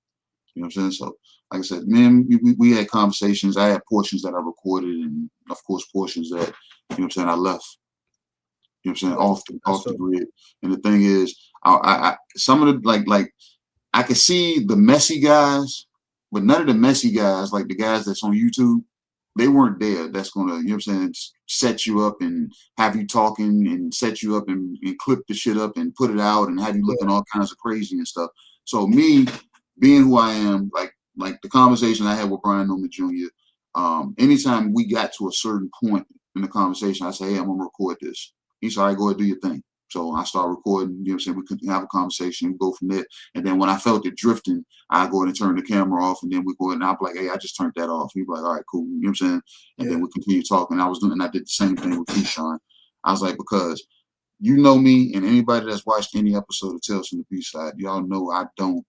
You know what I'm saying? So, like I said, man, we had conversations. I had portions that I recorded, and of course, portions that, you know what I'm saying, I left. You know what I'm saying, off the grid. And the thing is, I some of the like I could see the messy guys, but none of the messy guys, like the guys that's on YouTube, they weren't there. That's gonna, you know what I'm saying, set you up and have you talking and set you up and clip the shit up and put it out and have you looking all kinds of crazy and stuff. So me being who I am, like the conversation I had with Brian Newman Jr., anytime we got to a certain point in the conversation, I say, "Hey, I'm gonna record this." He said, "All right, go ahead, do your thing." So I start recording, you know what I'm saying? We could have a conversation and go from there. And then when I felt it drifting, I go ahead and turn the camera off, and then we go ahead and I'll be like, "Hey, I just turned that off." He'd be like, "All right, cool." You know what I'm saying? And then we continue talking. I did the same thing with Keyshawn. I was like, because you know me, and anybody that's watched any episode of Tales from the B-Side, y'all know I don't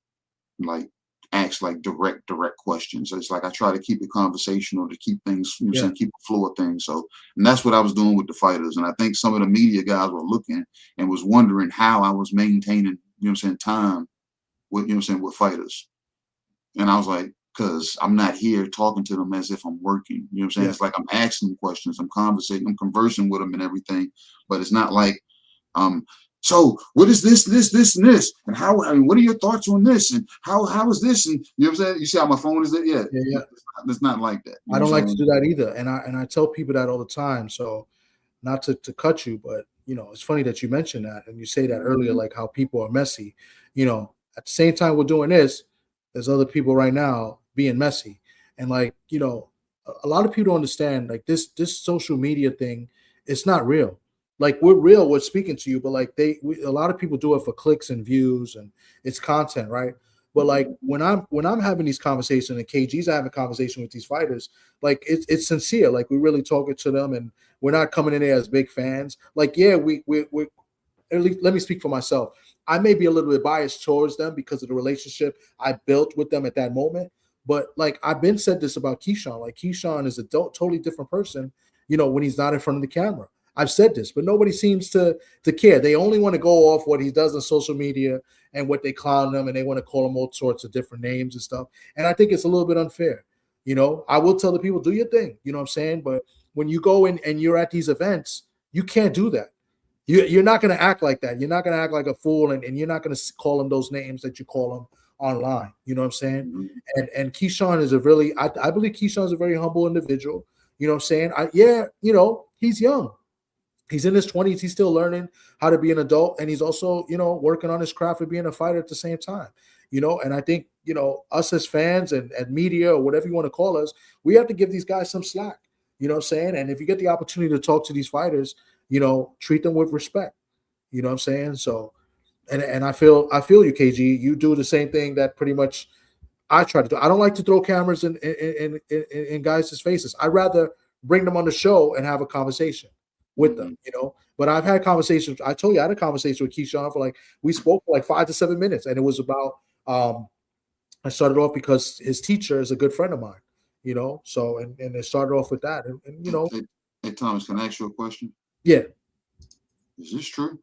like ask like direct questions. It's like I try to keep it conversational to keep things, you know what I'm saying, keep the flow of things. So, and that's what I was doing with the fighters. And I think some of the media guys were looking and was wondering how I was maintaining, you know what I'm saying, time with, you know what I'm saying, with fighters. And I was like, because I'm not here talking to them as if I'm working. You know what I'm saying? It's like I'm asking them questions, I'm conversing with them and everything. But it's not like, so what is this, and this? And how, I mean, what are your thoughts on this? And how is this? And you know what I'm saying? You see how my phone is there? Yeah. It's not like that. I don't like to do that either. And I tell people that all the time. So not to cut you, but you know, it's funny that you mentioned that and you say that earlier, like how people are messy. You know, at the same time we're doing this, there's other people right now being messy. And like, you know, a lot of people don't understand like this social media thing, it's not real. Like we're real, we're speaking to you, but like a lot of people do it for clicks and views and it's content, right? But like when I'm having these conversations and KG's having a conversation with these fighters, like it's sincere, like we're really talking to them and we're not coming in there as big fans. Like, yeah, we at least let me speak for myself. I may be a little bit biased towards them because of the relationship I built with them at that moment. But like I've been said this about Keyshawn, like Keyshawn is a totally different person, you know, when he's not in front of the camera. I've said this, but nobody seems to care. They only want to go off what he does on social media and what they clown him, and they want to call him all sorts of different names and stuff. And I think it's a little bit unfair. You know, I will tell the people, do your thing. You know what I'm saying? But when you go in and you're at these events, you can't do that. You're not going to act like that. You're not going to act like a fool, and you're not going to call him those names that you call him online. You know what I'm saying? Mm-hmm. And Keyshawn is I believe Keyshawn is a very humble individual. You know what I'm saying? You know, he's young. He's in his 20s. He's still learning how to be an adult. And he's also, you know, working on his craft of being a fighter at the same time, you know. And I think, you know, us as fans and media or whatever you want to call us, we have to give these guys some slack, you know what I'm saying? And if you get the opportunity to talk to these fighters, you know, treat them with respect, you know what I'm saying? So, and I feel you, KG. You do the same thing that pretty much I try to do. I don't like to throw cameras in guys' faces. I'd rather bring them on the show and have a conversation with them, you know, But I've had conversations. I told you I had a conversation with Keyshawn for we spoke for 5 to 7 minutes, and it was about. I started off because his teacher is a good friend of mine, So and it started off with that, and Hey, Thomas, can I ask you a question? Yeah. Is this true?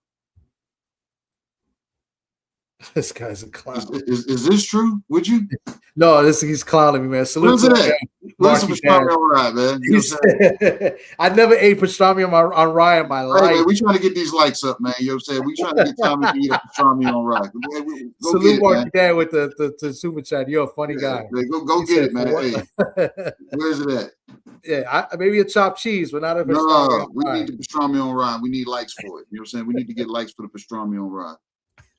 This guy's a clown. Is this true? Would you? No, he's clowning me, man. Salute to that. Where's some pastrami on rye, man? I never ate pastrami on rye in my life. Man, we trying to get these likes up, man. You know what I'm saying? We trying to get Tommy to eat a pastrami on rye. Salute Marky Dad with the super chat. You're a funny guy. Go get it, man. Hey, where's it at? Yeah, maybe a chopped cheese, but not a pastrami. No, we need the pastrami on rye. We need likes for it. You know what I'm saying? We need to get likes for the pastrami on rye.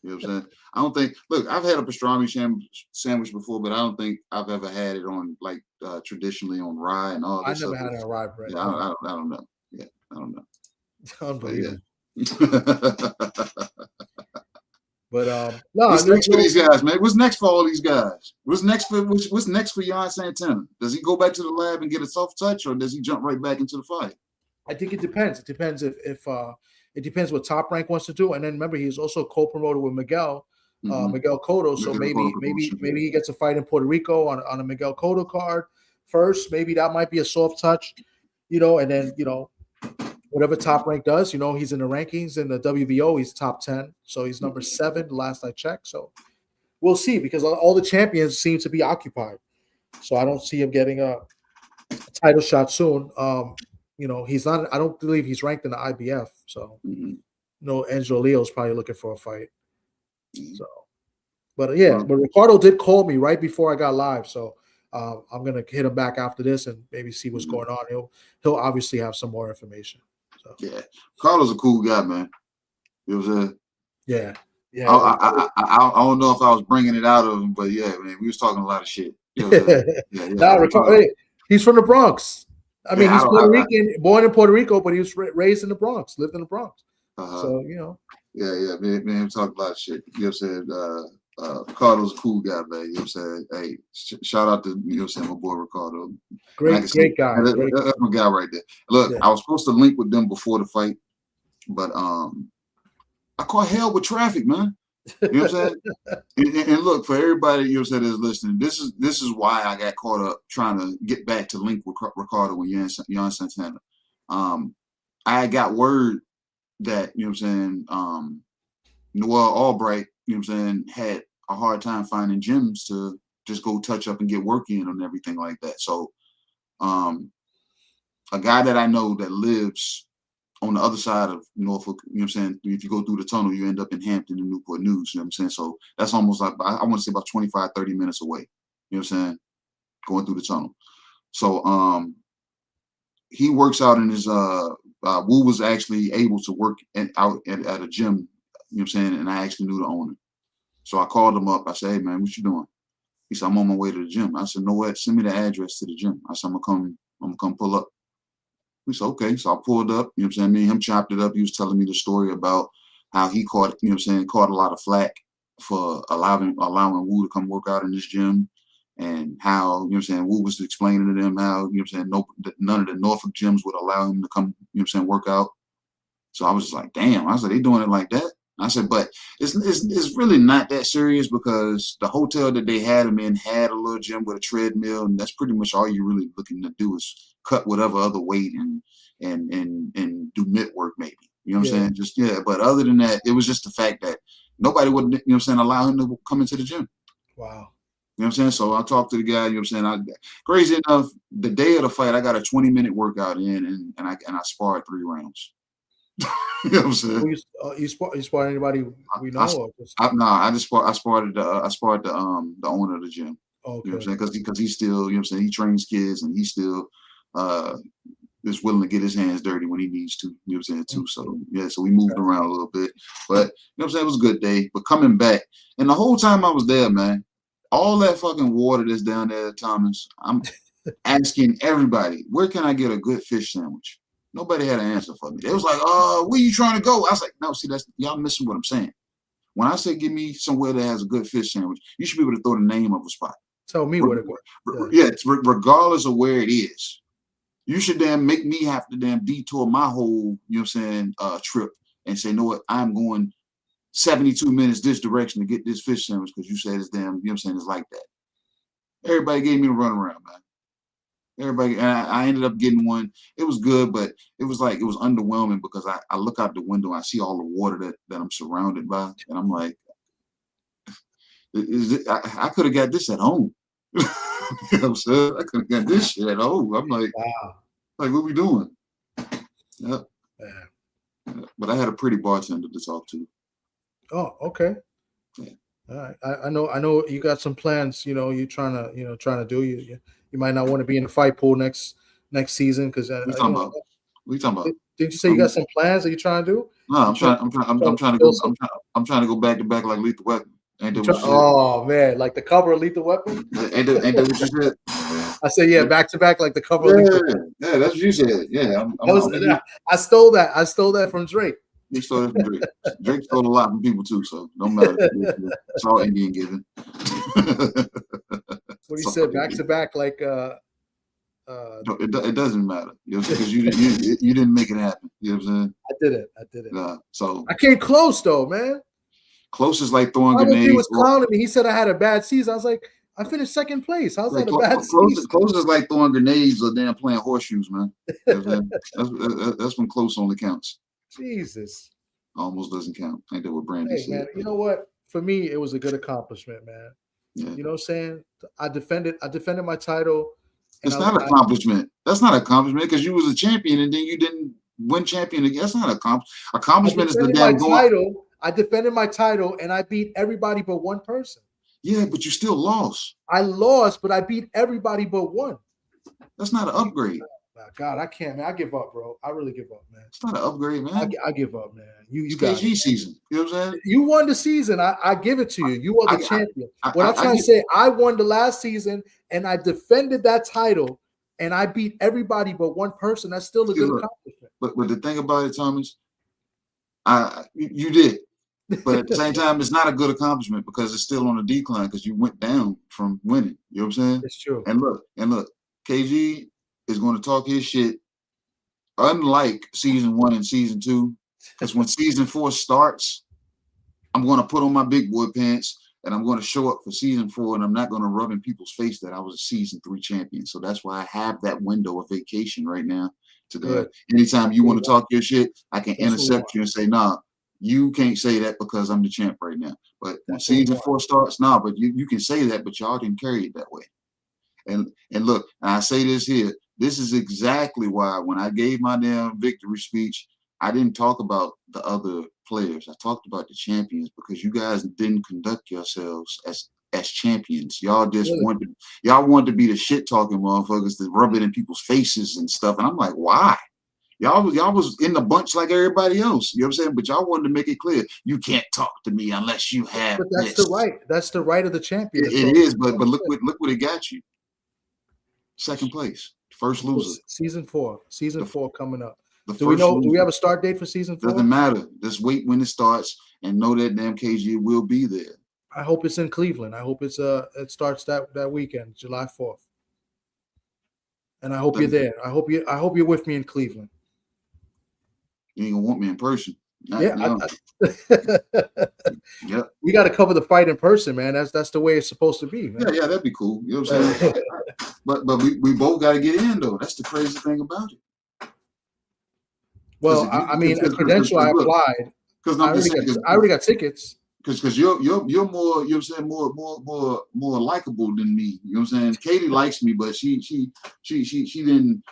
You know what I'm saying? I don't think. Look, I've had a pastrami sandwich before, but I don't think I've ever had it on traditionally on rye and all this. I never had it on rye bread. Yeah, I don't know. Yeah, I don't know. Unbelievable. But no. What's next for these guys, man? What's next for all these guys? What's next for Jan Santana? Does he go back to the lab and get a soft touch, or does he jump right back into the fight? I think it depends. It depends if it depends what Top Rank wants to do, and then remember he's also co-promoted with Miguel Cotto. So maybe he gets a fight in Puerto Rico on a Miguel Cotto card first. Maybe that might be a soft touch, and then whatever Top Rank does, he's in the rankings in the WBO. He's top 10, so he's number 7. The last I checked, so we'll see because all the champions seem to be occupied. So I don't see him getting a title shot soon. He's not. I don't believe he's ranked in the IBF. So, Angelo Leo's probably looking for a fight. So, but but Ricardo did call me right before I got live. So, I'm gonna hit him back after this and maybe see what's going on. He'll obviously have some more information. So. Yeah, Ricardo's a cool guy, man. You know what I'm saying? Yeah. I don't know if I was bringing it out of him, but yeah, man, we was talking a lot of shit. You know Ricardo, he's from the Bronx. I mean, he's Puerto Rican, born in Puerto Rico, but he was raised in the Bronx, lived in the Bronx. So, Yeah, man, talk a lot of shit. You know what I'm saying? Ricardo's a cool guy, man. You know what I'm saying? Hey, shout out to, my boy Ricardo. Great guy. That's my guy right there. Look, I was supposed to link with them before the fight, but I caught hell with traffic, man. You know what I'm saying? and look, for everybody, that's listening, this is why I got caught up trying to get back to link with Ricardo and Jan Santana. I got word that, Noel Albright, had a hard time finding gyms to just go touch up and get work in and everything like that. So a guy that I know that lives on the other side of Norfolk, if you go through the tunnel, you end up in Hampton and Newport News, so that's almost like, I want to say about 25, 30 minutes away, going through the tunnel. So he works out in his, Wu was actually able to work out at a gym, and I actually knew the owner. So I called him up. I said, hey, man, what you doing? He said, I'm on my way to the gym. I said, no, what? Send me the address to the gym. I said, I'm gonna come pull up. We said, okay. So I pulled up, me and him chopped it up. He was telling me the story about how he caught, caught a lot of flack for allowing Wu to come work out in this gym, and how, Wu was explaining to them how, none of the Norfolk gyms would allow him to come, work out. So I was just like, damn. I said, they doing it like that? I said, but it's really not that serious, because the hotel that they had him in had a little gym with a treadmill, and that's pretty much all you're really looking to do is cut whatever other weight and do mitt work maybe. You know what I'm saying? But other than that, it was just the fact that nobody would, allow him to come into the gym. Wow. You know what I'm saying? So I talked to the guy, crazy enough, the day of the fight, I got a 20-minute workout in, and I sparred 3 rounds. You know what I'm saying? You sparred anybody we know? I sparred the owner of the gym. Okay. You know what I'm saying? Because he still, he trains kids, and he still is willing to get his hands dirty when he needs to. You know what I'm saying, too. So so we moved around a little bit. But you know what I'm saying, it was a good day. But coming back, and the whole time I was there, man, all that fucking water that's down there, Thomas, I'm asking everybody, where can I get a good fish sandwich? Nobody had an answer for me. They was like, where you trying to go? I was like, no, see, that's y'all missing what I'm saying. When I say give me somewhere that has a good fish sandwich, you should be able to throw the name of a spot. Tell me where to go. Yeah, regardless of where it is. You should damn make me have to damn detour my whole, you know what I'm saying, trip and say, know what, I'm going 72 minutes this direction to get this fish sandwich because you said it's damn, you know what I'm saying, it's like that. Everybody gave me the runaround, man. Everybody, and I ended up getting one. It was good, but it was underwhelming because I look out the window and I see all the water that I'm surrounded by, and I'm like, I could have got this at home. You know what I'm saying? I could have got this shit at home. I'm like, wow. Like, what we doing? Yep. Yeah. But I had a pretty bartender to talk to. Oh, okay. Yeah. All right. I know you got some plans, you know, you're trying to do. You might not want to be in the fight pool next season because What you talking about? What you talking about? Didn't you say you got some plans that you're trying to do? No, I'm trying to go back to back like Lethal Weapon. Ain't that what you said? Oh man, like the cover of Lethal Weapon? Ain't that what you said? I said, yeah, back to back like the cover of Lethal Weapon. Yeah, that's what you said. Yeah, I stole that. I stole that from Drake. He stole that from Drake. Drake stole a lot from people too, so don't matter. It's all Indian given. What he said, back to back, like it doesn't matter, you know, because you didn't make it happen. You know what I'm saying? I did it. So I came close though, man. Close is like throwing grenades. He was or, clowning me. He said I had a bad season. I was like, I finished second place. How's that a bad season? Close is like throwing grenades or damn playing horseshoes, man. You know that's when close only counts. Jesus. Almost doesn't count. Ain't that what Brandon said? Man, you know what? For me, it was a good accomplishment, man. Yeah. You know what I'm saying? I defended my title. It's not an accomplishment. That's not an accomplishment because you was a champion and then you didn't win champion again. That's not an accomplishment. Is the damn title. I defended my title and I beat everybody but one person. Yeah, but you still lost. I lost, but I beat everybody but one. That's not an upgrade. God, I can't, man. I give up, bro. I really give up, man. It's not an upgrade, man. I give up, man. You got KG season. You know what I'm saying? You won the season. I give it to you. You are the champion. What I'm trying to say, I won the last season and I defended that title and I beat everybody but one person. That's still a good accomplishment. But the thing about it, Thomas, you did. But at the same time, it's not a good accomplishment because it's still on a decline because you went down from winning. You know what I'm saying? It's true. And look, KG is going to talk his shit, unlike season 1 and season 2. Because when season 4 starts, I'm going to put on my big boy pants and I'm going to show up for season 4, and I'm not going to rub in people's face that I was a season 3 champion. So that's why I have that window of vacation right now. Anytime you want to talk your shit, I can intercept you and say, nah, you can't say that because I'm the champ right now. But when season 4 starts, nah, but you can say that, but y'all didn't carry it that way. And look, I say this here, this is exactly why when I gave my damn victory speech, I didn't talk about the other players. I talked about the champions because you guys didn't conduct yourselves as champions. Y'all just wanted to be the shit talking motherfuckers to rub it in people's faces and stuff. And I'm like, why? Y'all was in the bunch like everybody else. You know what I'm saying? But y'all wanted to make it clear you can't talk to me unless you have. But that's the right. That's the right of the champion. It is, but look what it got you. Second place, first loser. Season 4 coming up. Do we have a start date for season 4? Doesn't matter. Just wait when it starts and know that damn KG will be there. I hope it's in Cleveland. I hope it starts that weekend, July 4th. And I hope you're there. I hope you're with me in Cleveland. You ain't gonna want me in person. Yeah. Yep. We got to cover the fight in person, man. That's the way it's supposed to be, man. Yeah, that'd be cool. You know what I'm saying? but we both got to get in though. That's the crazy thing about it. Well, I mean, a credential I applied because I already got tickets. Because you're more, you know what I'm saying, more likable than me. You know what I'm saying? Katie likes me, but she didn't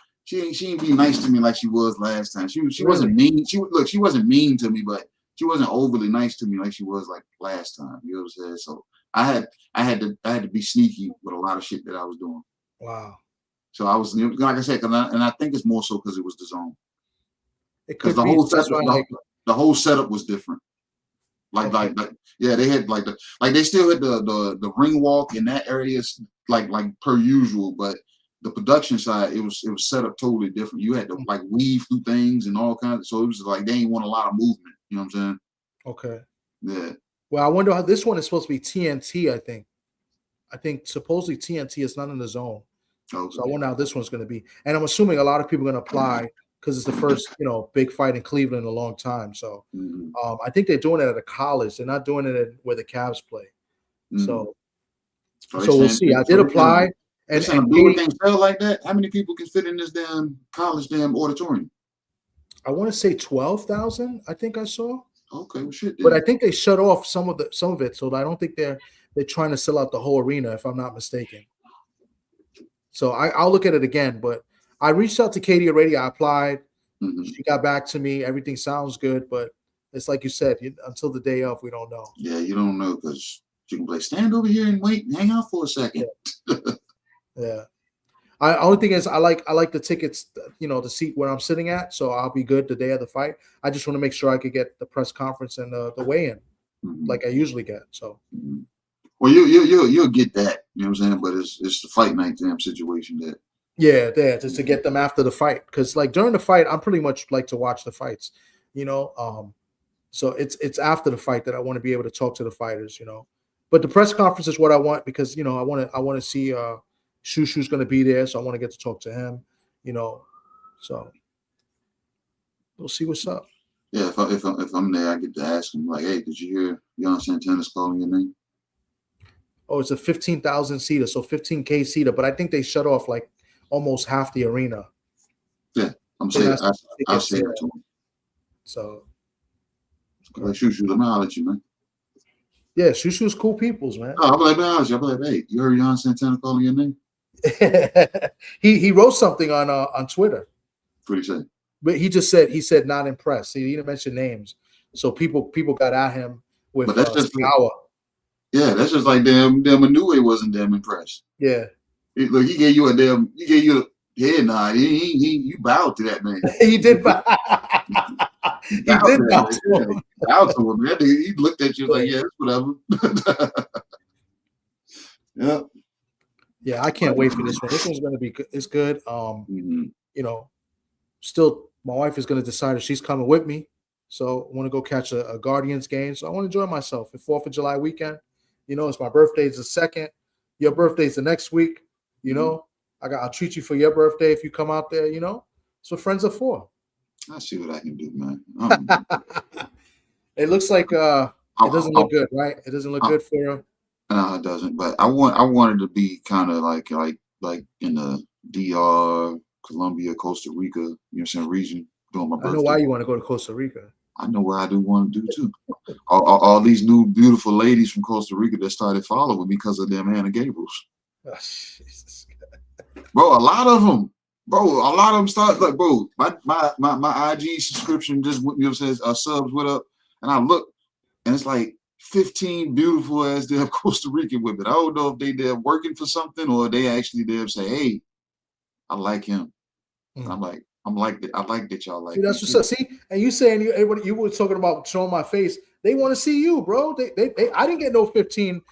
be nice to me like she was last time. She wasn't mean. She wasn't mean to me, but she wasn't overly nice to me like she was like last time. You know what I'm saying? So I had to be sneaky with a lot of shit that I was doing. Wow. So I was, like I said, and I think it's more so because it was the zone. Because the whole setup was different. Like yeah, they had they still had the ring walk in that area like per usual, but the production side it was set up totally different. You had to like weave through things and all kinds of, so it was like they didn't want a lot of movement. You know what I'm saying? Okay. Yeah. Well, I wonder how this one is supposed to be TNT. I think supposedly TNT is not in the zone. Okay. So I wonder how this one's going to be. And I'm assuming a lot of people are going to apply because it's the first, big fight in Cleveland in a long time. So I think they're doing it at a college. They're not doing it at where the Cavs play. So we'll see. I did apply. And do things sell like that? How many people can fit in this damn college auditorium? I want to say 12,000. I think I saw. Okay, well, shit. But I think they shut off some of it, so I don't think they're trying to sell out the whole arena, if I'm not mistaken. So I'll look at it again. But I reached out to Katie already. I applied. She got back to me. Everything sounds good, but it's like you said, until the day of, we don't know. Yeah, you don't know because you can play stand over here and wait and hang out for a second. Yeah. Only thing is I like the tickets, the seat where I'm sitting at, so I'll be good the day of the fight. I just want to make sure I could get the press conference and the weigh-in like I usually get. So well, you'll get that, you know what I'm saying? But it's the fight night damn situation that just to get them after the fight, because like during the fight, I'm pretty much like to watch the fights, so it's after the fight that I want to be able to talk to the fighters, But the press conference is what I want because I want to see Shushu's going to be there, so I want to get to talk to him, So we'll see what's up. Yeah, if I'm there, I get to ask him like, "Hey, did you hear Jan Santana's calling your name?" Oh, it's a 15,000 seater, so 15K seater, but I think they shut off like almost half the arena. Yeah, I'm saying I'll say it to him. So like, Shushu, let me holler at you, man. Yeah, Shushu's cool peoples, man. Oh, I'll be like, hey, you heard Jan Santana calling your name? he wrote something on Twitter. What did he say? But he said not impressed. He didn't mention names, so people got at him with but that's just power. Yeah, that's just like damn Inoue wasn't damn impressed. Yeah, look, he gave you a head nod. You bowed to that man. He did bow. He did bow to him. Bowed to him. He looked at you like, yeah, whatever. Yeah. Yeah, I can't wait for this one. This one's gonna be good. It's good. Still, my wife is gonna decide if she's coming with me. So I want to go catch a Guardians game. So I want to enjoy myself. The 4th of July weekend. It's my birthday's the 2nd. Your birthday's the next week. I'll treat you for your birthday if you come out there. That's what friends are for. I'll see what I can do, man. It looks like it doesn't look good, right? It doesn't look good for him. No, it doesn't. But I wanted to be kind of like in the DR, Colombia, Costa Rica, region doing my birthday. I know why you want to go to Costa Rica. I know what I do want to do too. all these new beautiful ladies from Costa Rica that started following me because of them Hannah Gabriels. Oh, Jesus. Bro, a lot of them start like, bro, my IG subscription just says subs went up, and I look, and it's like 15 beautiful ass damn Costa Rican women. I don't know if they're working for something or they actually there say, hey, I like him. And I'm like, I like that y'all like. See, that's what's up. See, and you saying you were talking about showing my face. They want to see you, bro. They I didn't get no 15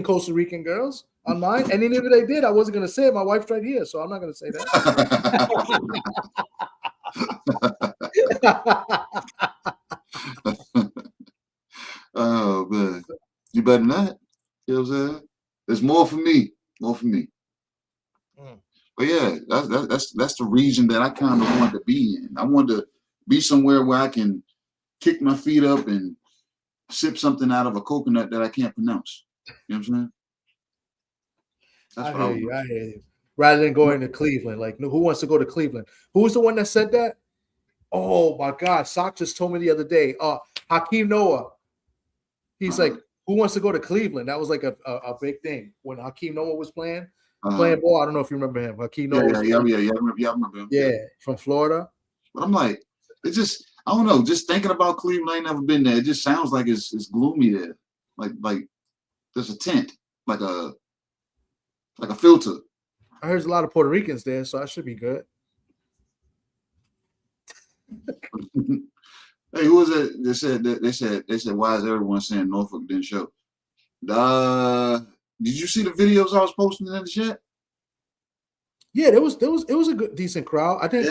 Costa Rican girls on mine, and even if they did, I wasn't gonna say it. My wife's right here, so I'm not gonna say that. Oh man, you better not. You know what I'm saying? There's more for me. But yeah, that's the region that I kind of want to be in. I want to be somewhere where I can kick my feet up and sip something out of a coconut that I can't pronounce. You know what I'm saying? That's I hear you. Rather than going to Cleveland, like who wants to go to Cleveland? Who was the one that said that? Oh my God, Sock just told me the other day. Hakeem Noah. He's like, who wants to go to Cleveland? That was like a big thing when Hakeem Noah was playing ball. I don't know if you remember him. Hakeem Noah. Yeah, I remember him. Yeah, from Florida. But I'm like, it's just, I don't know. Just thinking about Cleveland, I ain't never been there. It just sounds like it's gloomy there. Like there's a tent, like a filter. I heard there's a lot of Puerto Ricans there, so I should be good. Hey, who was it? They said, why is everyone saying Norfolk didn't show? Did you see the videos I was posting in the chat? Yeah, it was a good decent crowd. I think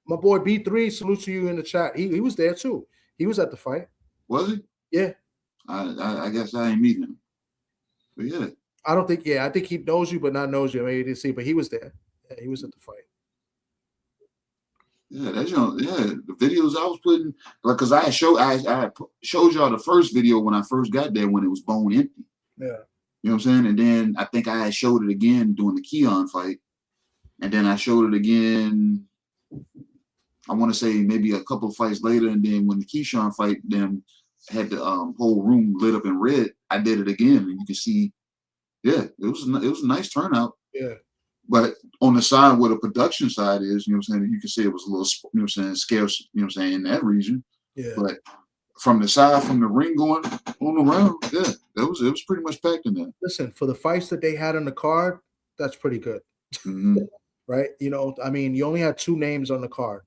my boy B3, salute to you in the chat. He was there too. He was at the fight. Was he? Yeah. I guess I ain't meet him. But yeah. I don't think. Yeah, I think he knows you, but not knows you. Maybe he didn't see, but he was there. Yeah, he was at the fight. Yeah, that's the videos I was putting, like, cause I showed y'all the first video when I first got there when it was bone empty. Yeah. You know what I'm saying? And then I think I had showed it again during the Keon fight. And then I showed it again, I want to say maybe a couple of fights later. And then when the Keyshawn fight then had the whole room lit up in red, I did it again. And you can see, yeah, it was a nice turnout. Yeah. But on the side where the production side is, you know what I'm saying, you can see it was a little, you know what I'm saying, scarce, you know what I'm saying, in that region. Yeah. But from the side, from the ring going on around, yeah, it was pretty much packed in there. Listen, for the fights that they had on the card, that's pretty good. Mm-hmm. Right? You know, I mean, you only had 2 names on the card.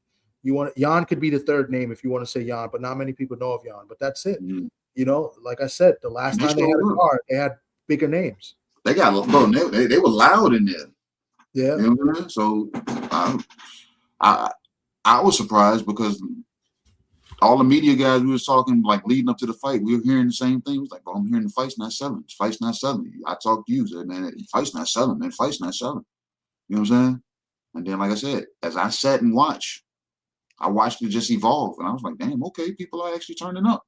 Jan could be the 3rd name if you want to say Jan, but not many people know of Jan. But that's it. Mm-hmm. You know, like I said, the last time they had a card, they had bigger names. They got, bro, they were loud in there. Yeah. You know what I mean? So I was surprised because all the media guys we was talking, like, leading up to the fight, we were hearing the same thing. It was like, bro, I'm hearing the fight's not selling. The fight's not selling. I talked to you, said, man, the fight's not selling, man. The fight's not selling. You know what I'm saying? And then, like I said, as I sat and watched, I watched it just evolve. And I was like, damn, okay, people are actually turning up.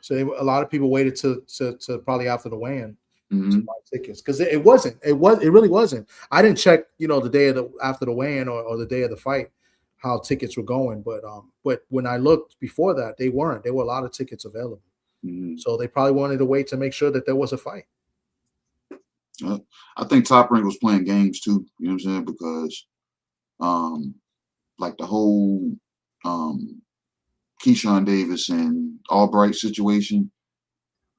So a lot of people waited to probably after the weigh-in to buy tickets, because it really wasn't. I didn't check, you know, the day of after the weigh-in or the day of the fight how tickets were going, but when I looked before that, they weren't. There were a lot of tickets available, so they probably wanted to wait to make sure that there was a fight. I think Top Rank was playing games too. You know what I'm saying? Because, like the whole Keyshawn Davis and Albright situation,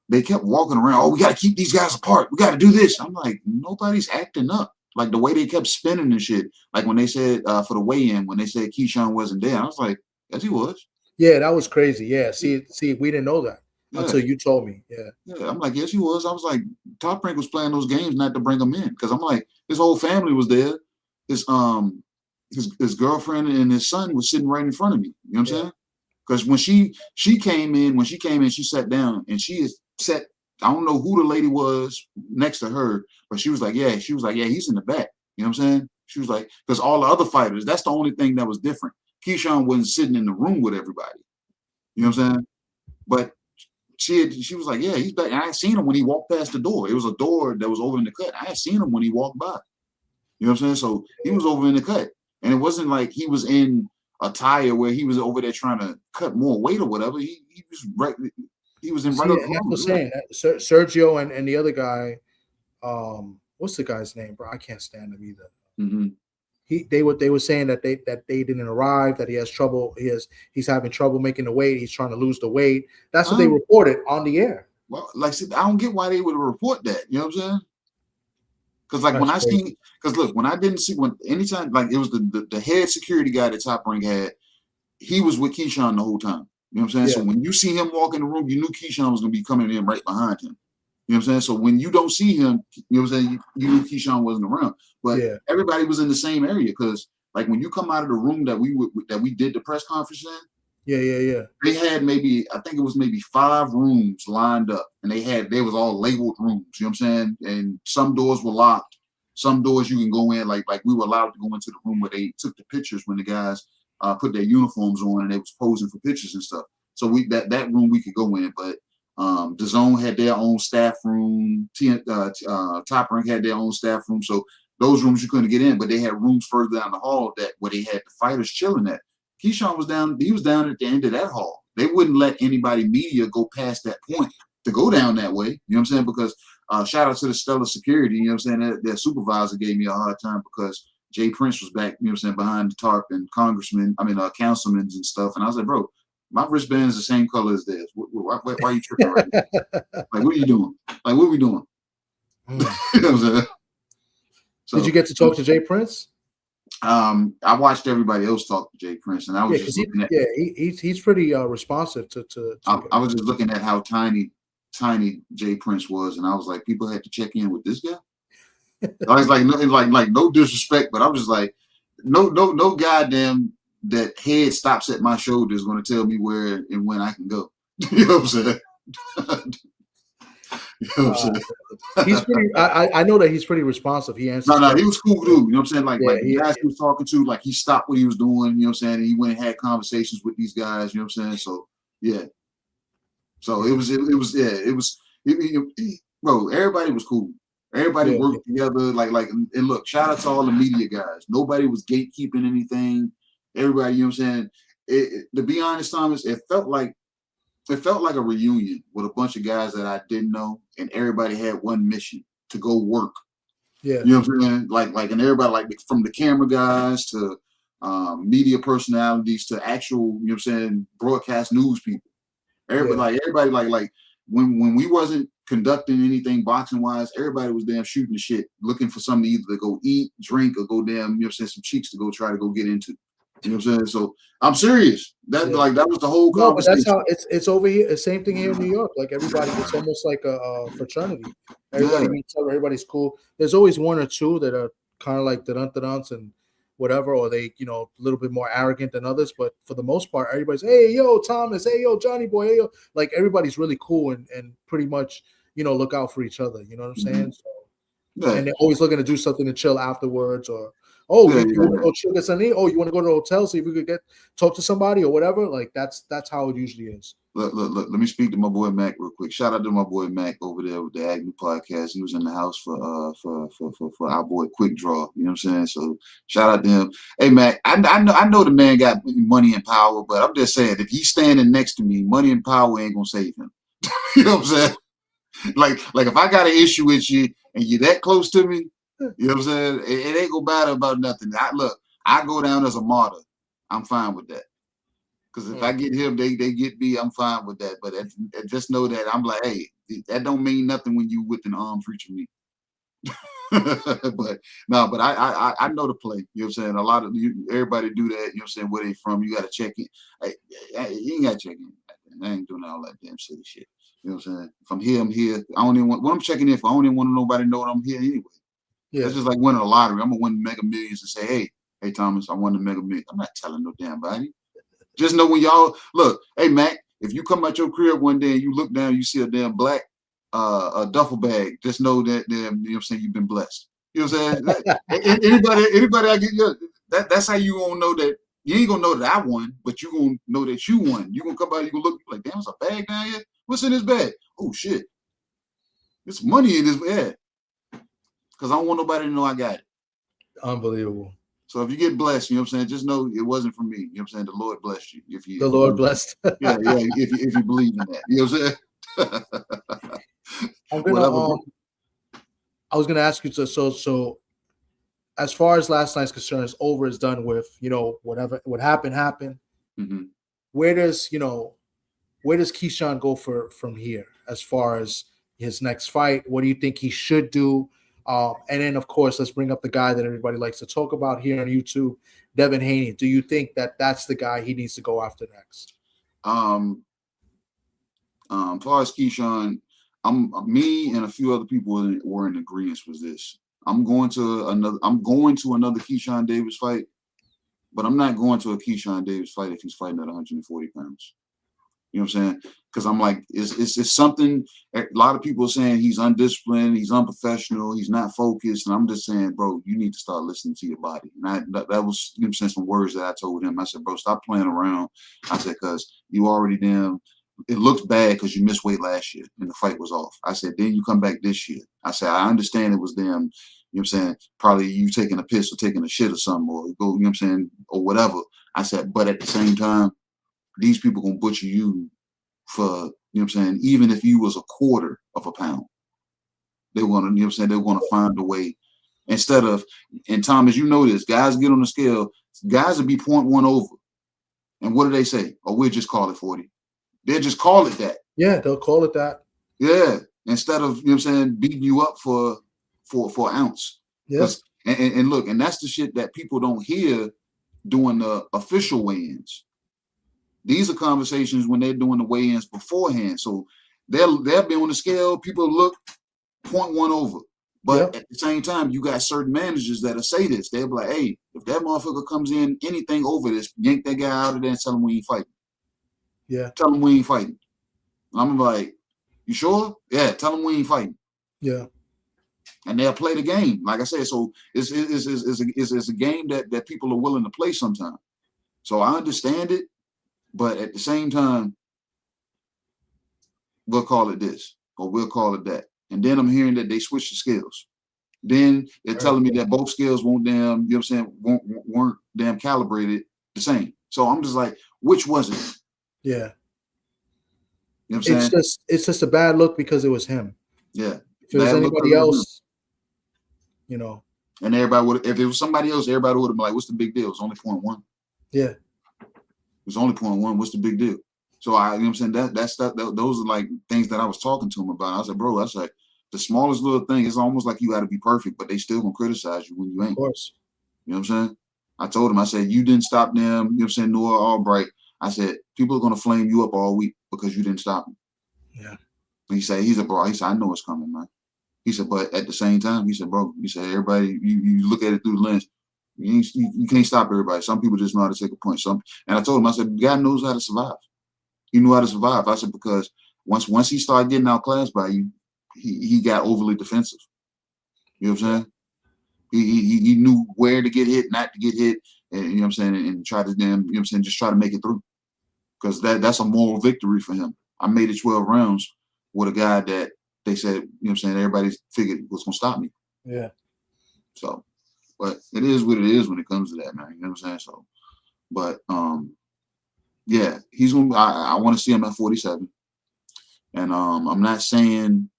they kept walking around. Oh, we got to keep these guys apart. We got to do this. I'm like, nobody's acting up. Like the way they kept spinning and shit. Like when they said for the weigh-in, when they said Keyshawn wasn't there, I was like, yes, he was. Yeah, that was crazy. Yeah, see, we didn't know that until you told me. Yeah, I'm like, yes, he was. I was like, Top Rank was playing those games not to bring him in, because I'm like, his whole family was there. His girlfriend and his son was sitting right in front of me. You know what I'm saying? Because when she came in, she sat down and she is sat. I don't know who the lady was next to her, but she was like, yeah, he's in the back. You know what I'm saying? She was like, because all the other fighters, that's the only thing that was different. Keyshawn wasn't sitting in the room with everybody. You know what I'm saying? But she was like, yeah, he's back. And I had seen him when he walked past the door. It was a door that was over in the cut. I had seen him when he walked by. You know what I'm saying? So he was over in the cut. And it wasn't like he was in a tire where he was over there trying to cut more weight or whatever. He was right. He was in right up. That's what I'm saying. Sergio and the other guy, what's the guy's name, bro? I can't stand him either. Mm-hmm. They were saying that they didn't arrive, that he has trouble. He's having trouble making the weight. He's trying to lose the weight. That's what they reported on the air. Well, like I said, I don't get why they would report that. You know what I'm saying? Because like when I see, because look, when I didn't see, when anytime, like it was the head security guy that Top Rank had, he was with Keyshawn the whole time. You know what I'm saying? Yeah. So when you see him walk in the room, you knew Keyshawn was going to be coming in right behind him. You know what I'm saying? So when you don't see him, you know what I'm saying, you knew Keyshawn wasn't around. But everybody was in the same area, because like when you come out of the room that we did the press conference in, they had I think it was maybe 5 rooms lined up, and they was all labeled rooms. You know what I'm saying? And some doors were locked. Some doors you can go in, like we were allowed to go into the room where they took the pictures when the guys put their uniforms on and they was posing for pictures and stuff. So that room we could go in, but the Zone had their own staff room. Top Rank had their own staff room. So those rooms you couldn't get in, but they had rooms further down the hall where they had the fighters chilling at. Keyshawn was down. He was down at the end of that hall. They wouldn't let anybody media go past that point to go down that way. You know what I'm saying? Because shout out to the Stellar Security. You know what I'm saying? Their supervisor gave me a hard time because Jay Prince was back, you know what I'm saying, behind the tarp, and councilmen and stuff. And I was like, bro, my wristband is the same color as theirs. Why are you tripping right now? Like, what are you doing? Like, what are we doing? You know what I'm saying? So, did you get to talk to Jay Prince? I watched everybody else talk to Jay Prince, and I was just looking at. He's pretty responsive to I was just looking at how tiny Jay Prince was, and I was like, people had to check in with this guy. I was like, no disrespect, but I was just like, no goddamn that head stops at my shoulder is going to tell me where and when I can go. You know what I'm saying? You know what I'm saying? He's pretty. I know that he's pretty responsive. He answers. No, he was cool dude. You know what I'm saying? Like the guys he he was talking to, like he stopped what he was doing. You know what I'm saying? And he went and had conversations with these guys. You know what I'm saying? So yeah. So it was bro. Everybody was cool. Everybody worked together. And look, shout out to all the media guys. Nobody was gatekeeping anything. Everybody, you know what I'm saying? To be honest, Thomas, it felt like a reunion with a bunch of guys that I didn't know, and everybody had one mission to go work. Yeah. You know what I'm saying? Like, and everybody, like from the camera guys to media personalities to actual, you know what I'm saying, broadcast news people. Everybody, like when we wasn't conducting anything boxing wise, everybody was damn shooting the shit, looking for something to either go eat, drink, or go damn, you know what I'm saying, some cheeks to go try to go get into. You know what I'm saying? So I'm serious. That was the whole conversation. But that's how it's over here. The same thing here in New York. Like everybody, it's almost like a fraternity. Everybody meets up. Everybody's cool. There's always one or two that are kind of like the dun-dun-duns and whatever, or they, you know, a little bit more arrogant than others. But for the most part, everybody's, hey, yo, Thomas, hey, yo, Johnny boy, hey, yo. Like everybody's really cool and pretty much, you know, look out for each other. You know what I'm saying? So, and they're always looking to do something to chill afterwards, or you want to go chill, get something? Oh, you want to go to a hotel, see if we could talk to somebody or whatever. Like that's how it usually is. Look, let me speak to my boy Mac real quick. Shout out to my boy Mac over there with the Agnew podcast. He was in the house for our boy Quick Draw. You know what I'm saying? So shout out to him. Hey Mac, I know the man got money and power, but I'm just saying if he's standing next to me, money and power ain't gonna save him. You know what I'm saying? Like if I got an issue with you and you're that close to me, you know what I'm saying? It ain't gonna matter about nothing. I go down as a martyr. I'm fine with that. Because if I get him, they get me. I'm fine with that. But just know that I'm like, hey, that don't mean nothing when you within arm's reach of me. but I know the play. You know what I'm saying? A lot of everybody do that. You know what I'm saying? Where they from? You got to check in. You ain't got to check in. I ain't doing all that damn silly shit. You know what I'm saying? If I'm here, I'm here. I don't even want. When I'm checking in for, I don't even want nobody to know that I'm here anyway. Yeah. It's just like winning a lottery. I'm gonna win Mega Millions and say, hey Thomas, I won the Mega Millions. I'm not telling no damn body. Just know when y'all look, hey Mac, if you come out your crib one day and you look down, you see a damn black a duffel bag, just know that damn, you know what I'm saying, you've been blessed. You know what I'm saying? anybody I get that's how you gonna know that you ain't gonna know that I won, but you gonna know that you won. You gonna come out, you gonna look like, damn, there's a bag down here. What's in this bag? Oh shit. There's money in this bag. Because I don't want nobody to know I got it. Unbelievable. So if you get blessed, you know what I'm saying, just know it wasn't from me. You know what I'm saying? The Lord blessed you. The Lord blessed. yeah, if you believe in that. You know what I'm saying? I was gonna ask you so as far as last night's concern, it's over, it's done with, you know, what happened. Mm-hmm. Where does Keyshawn go from here as far as his next fight? What do you think he should do? And then, of course, let's bring up the guy that everybody likes to talk about here on YouTube, Devin Haney. Do you think that that's the guy he needs to go after next? As far as Keyshawn, me and a few other people were in agreement with this. I'm going to another Keyshawn Davis fight, but I'm not going to a Keyshawn Davis fight if he's fighting at 140 pounds. You know what I'm saying? Because I'm like, it's something. A lot of people are saying he's undisciplined, he's unprofessional, he's not focused, and I'm just saying, bro, you need to start listening to your body. And that was, you know what I'm saying, some words that I told him. I said, bro, stop playing around. I said, because you already damn. It looks bad because you missed weight last year and the fight was off. I said, then you come back this year. I said, I understand it was damn. You know what I'm saying? Probably you taking a piss or taking a shit or something, or go, you know what I'm saying, or whatever. I said, but at the same time, these people gonna butcher you for, you know what I'm saying, even if you was a quarter of a pound. They want to, you know what I'm saying, they're gonna find a way. Instead of, and Thomas, you know this, guys get on the scale, guys will be 0.1 over. And what do they say? Oh, we'll just call it 40. They'll just call it that. Yeah, they'll call it that. Yeah. Instead of, you know what I'm saying, beating you up for an ounce. Yes. And look, and that's the shit that people don't hear doing the official weigh-ins. These are conversations when they're doing the weigh-ins beforehand. So they'll be on the scale, people look 0.1 over. But at the same time, you got certain managers that'll say this. They'll be like, hey, if that motherfucker comes in anything over this, yank that guy out of there and tell him we ain't fighting. Yeah. Tell him we ain't fighting. I'm like, You sure? Yeah, tell them we ain't fighting. Yeah. And they'll play the game. Like I said, so it's a game that people are willing to play sometimes. So I understand it, but at the same time, we'll call it this or we'll call it that. And then I'm hearing that they switch the skills. Then they're telling me that both skills won't damn, you know what I'm saying, weren't damn calibrated the same. So I'm just like, which was it? Yeah. You know what I'm saying? It's just a bad look because it was him. Yeah. If it was anybody else, you know. And everybody would, if it was somebody else, everybody would have been like, what's the big deal? It's only 0.1. Yeah. It's only 0.1. What's the big deal? So I, you know what I'm saying? Those are like things that I was talking to him about. I was like, bro, that's like the smallest little thing. It's almost like you got to be perfect, but they still gonna criticize you when you ain't. Of course. You know what I'm saying? I told him, I said, you didn't stop them, you know what I'm saying, Noah Albright. I said, people are gonna flame you up all week because you didn't stop him. Yeah. And he said, he's a bro. He said, I know it's coming, man. He said, but at the same time, he said, bro, he said, everybody, you look at it through the lens. You can't stop everybody. Some people just know how to take a punch. And I told him, I said, God knows how to survive. He knew how to survive. I said, because once he started getting outclassed by you, he got overly defensive. You know what I'm saying? He knew where to get hit, not to get hit, and you know what I'm saying, and try to damn, you know what I'm saying, just try to make it through. Because that's a moral victory for him. I made it 12 rounds with a guy that they said, you know what I'm saying, everybody figured was gonna stop me. Yeah. So, but it is what it is when it comes to that, man. You know what I'm saying? So, but yeah, he's gonna. I want to see him at 47, and I'm not saying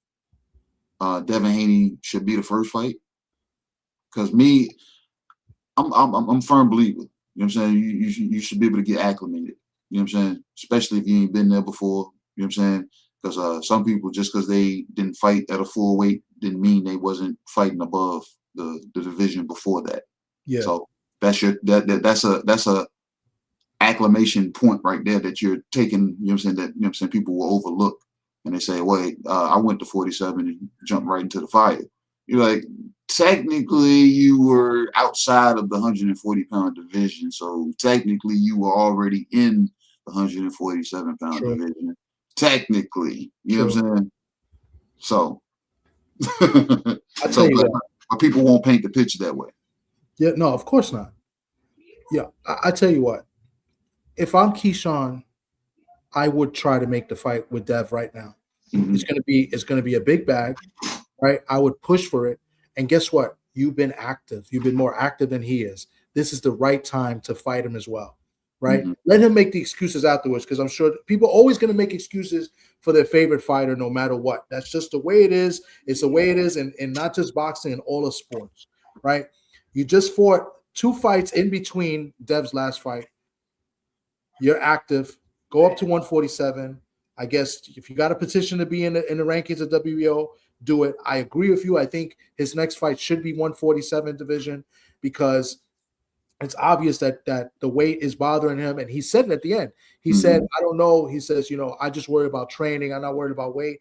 Devin Haney should be the first fight, because me, I'm a firm believer. You know what I'm saying? You should be able to get acclimated. You know what I'm saying? Especially if you ain't been there before. You know what I'm saying? Because some people, just because they didn't fight at a full weight, didn't mean they wasn't fighting above the division before that. Yeah. So that's a acclimation point right there that you're taking. You know what I'm saying? That, you know what I'm saying, people will overlook, and they say, "Wait, I went to 47 and jumped right into the fire." You're like, technically, you were outside of the 140-pound division, so technically, you were already in the 147-pound division. Technically, you know what I'm saying? So, I tell you what, people won't paint the picture that way. Yeah, no, of course not. Yeah, I tell you what, if I'm Keyshawn, I would try to make the fight with Dev right now. Mm-hmm. It's gonna be a big bag, right? I would push for it. And guess what? You've been active. You've been more active than he is. This is the right time to fight him as well, right? Mm-hmm. Let him make the excuses afterwards, because I'm sure people are always going to make excuses for their favorite fighter no matter what. That's just the way it is. It's the way it is, and not just boxing, in all of sports, right? You just fought 2 fights in between Dev's last fight. You're active. Go up to 147. I guess if you got a petition to be in the rankings of WBO, do it. I agree with you. I think his next fight should be 147 division, because it's obvious that the weight is bothering him. And he said it at the end. He said, I don't know. He says, I just worry about training. I'm not worried about weight.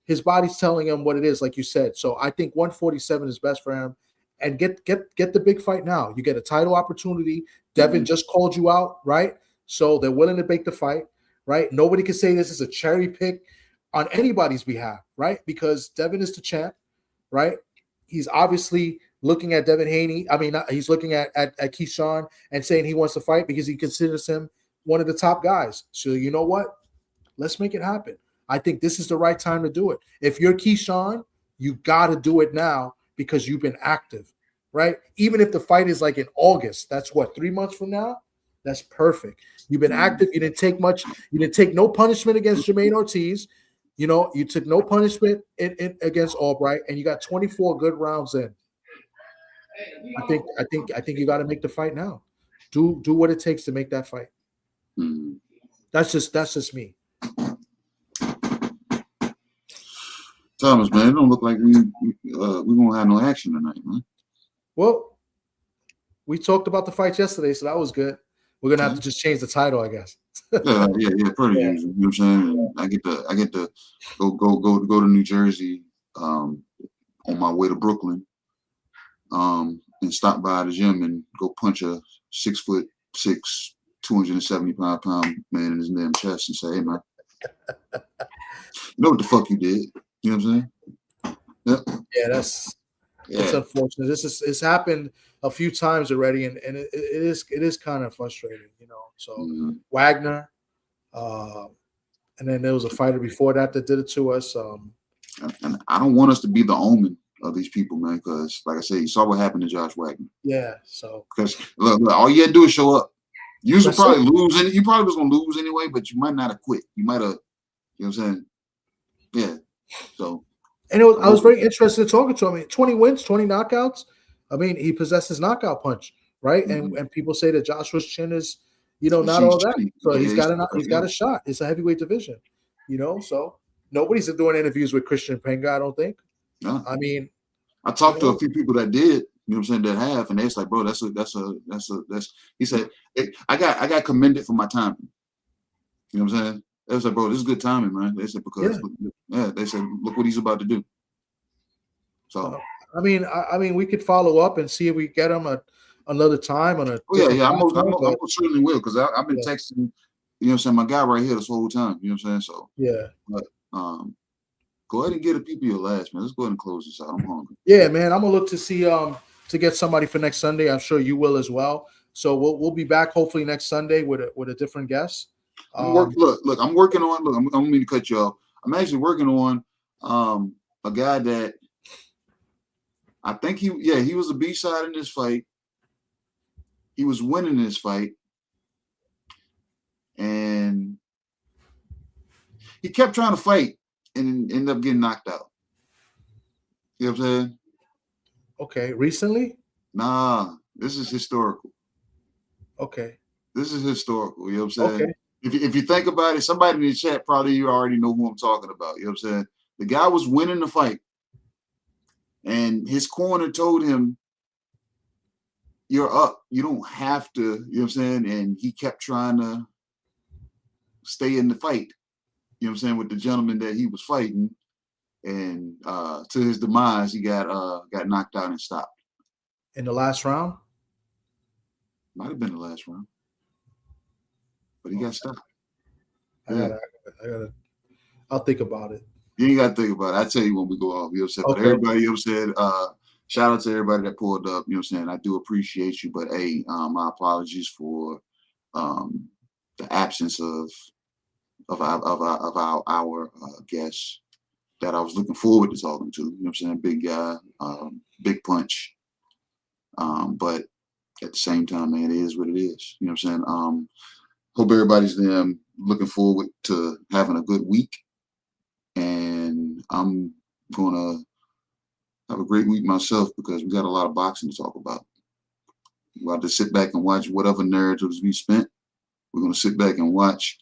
His body's telling him what it is, like you said. So I think 147 is best for him. And get the big fight now. You get a title opportunity. Devin just called you out, right? So they're willing to make the fight, right? Nobody can say this is a cherry pick on anybody's behalf, right? Because Devin is the champ, right? He's obviously looking at Devin Haney. I mean, he's looking at Keyshawn and saying he wants to fight because he considers him one of the top guys. So you know what? Let's make it happen. I think this is the right time to do it. If you're Keyshawn, you got to do it now because you've been active, right? Even if the fight is like in August, that's what, 3 months from now? That's perfect. You've been active. You didn't take much. You didn't take no punishment against Jermaine Ortiz. You took no punishment against Albright, and you got 24 good rounds in. I think you got to make the fight now. Do what it takes to make that fight. That's just me. Thomas, man, it don't look like we gonna have no action tonight, man. Well, we talked about the fights yesterday, so that was good. We're gonna have to just change the title, I guess. yeah, pretty easy. You know what I'm saying? I get to go to New Jersey on my way to Brooklyn, and stop by the gym and go punch a 6'6", 275-pound man in his damn chest and say, "Hey, man, know what the fuck you did. You know what I'm saying? Yep. Yeah, it's unfortunate. It's happened a few times already, and it is kind of frustrating, you know. So Wagner, and then there was a fighter before that did it to us. And I don't want us to be the omen of these people, man, because like I said, you saw what happened to Josh Wagner. Yeah, so because look, all you had to do is show up. You should probably lose, and you probably was gonna lose anyway, but you might not have quit. You might have, you know what I'm saying? Yeah. So, and I was very interested in talking to him. I mean, 20 wins, 20 knockouts. I mean, he possesses knockout punch, right? And people say that Joshua's chin is, you know, not all that. So he's got a shot. It's a heavyweight division, you know. So nobody's doing interviews with Kristian Prenga, I don't think. No. I mean, I talked to a few people that did. You know what I'm saying? That have, and they was like, bro, that's. He said, I got commended for my timing. You know what I'm saying? They was like, bro, this is good timing, man. They said because they said, look what he's about to do. So I mean, we could follow up and see if we get him another time on a. I most certainly will, because I've been texting. You know what I'm saying? My guy right here this whole time. You know what I'm saying? So but go ahead and get the people your last, man. Let's go ahead and close this out. I'm hungry. Yeah, man. I'm gonna look to see to get somebody for next Sunday. I'm sure you will as well. So we'll be back hopefully next Sunday with a different guest. Look, I'm working on. Look, I don't mean to cut you off. I'm actually working on a guy that I think he was a B-side in this fight. He was winning this fight, and he kept trying to fight and ended up getting knocked out. You know what I'm saying? Okay, recently? Nah, this is historical. Okay. This is historical. You know what I'm saying? Okay. If you think about it, somebody in the chat probably you already know who I'm talking about. You know what I'm saying? The guy was winning the fight, and his corner told him, "You're up. You don't have to." You know what I'm saying? And he kept trying to stay in the fight. You know what I'm saying, with the gentleman that he was fighting, and to his demise, he got knocked out and stopped. In the last round? Might have been the last round, but he got stopped. I'll think about it. You ain't got to think about it. I'll tell you when we go off. You know what I'm saying? Okay. But everybody, you know what I'm saying? Shout out to everybody that pulled up. You know what I'm saying? I do appreciate you, but hey, my apologies for the absence of our guest that I was looking forward to talking to. You know what I'm saying? Big guy, big punch. But at the same time, man, it is what it is. You know what I'm saying? Hope everybody's looking forward to having a good week. And I'm gonna have a great week myself because we got a lot of boxing to talk about. We're about to sit back and watch whatever narratives we spent. We're gonna sit back and watch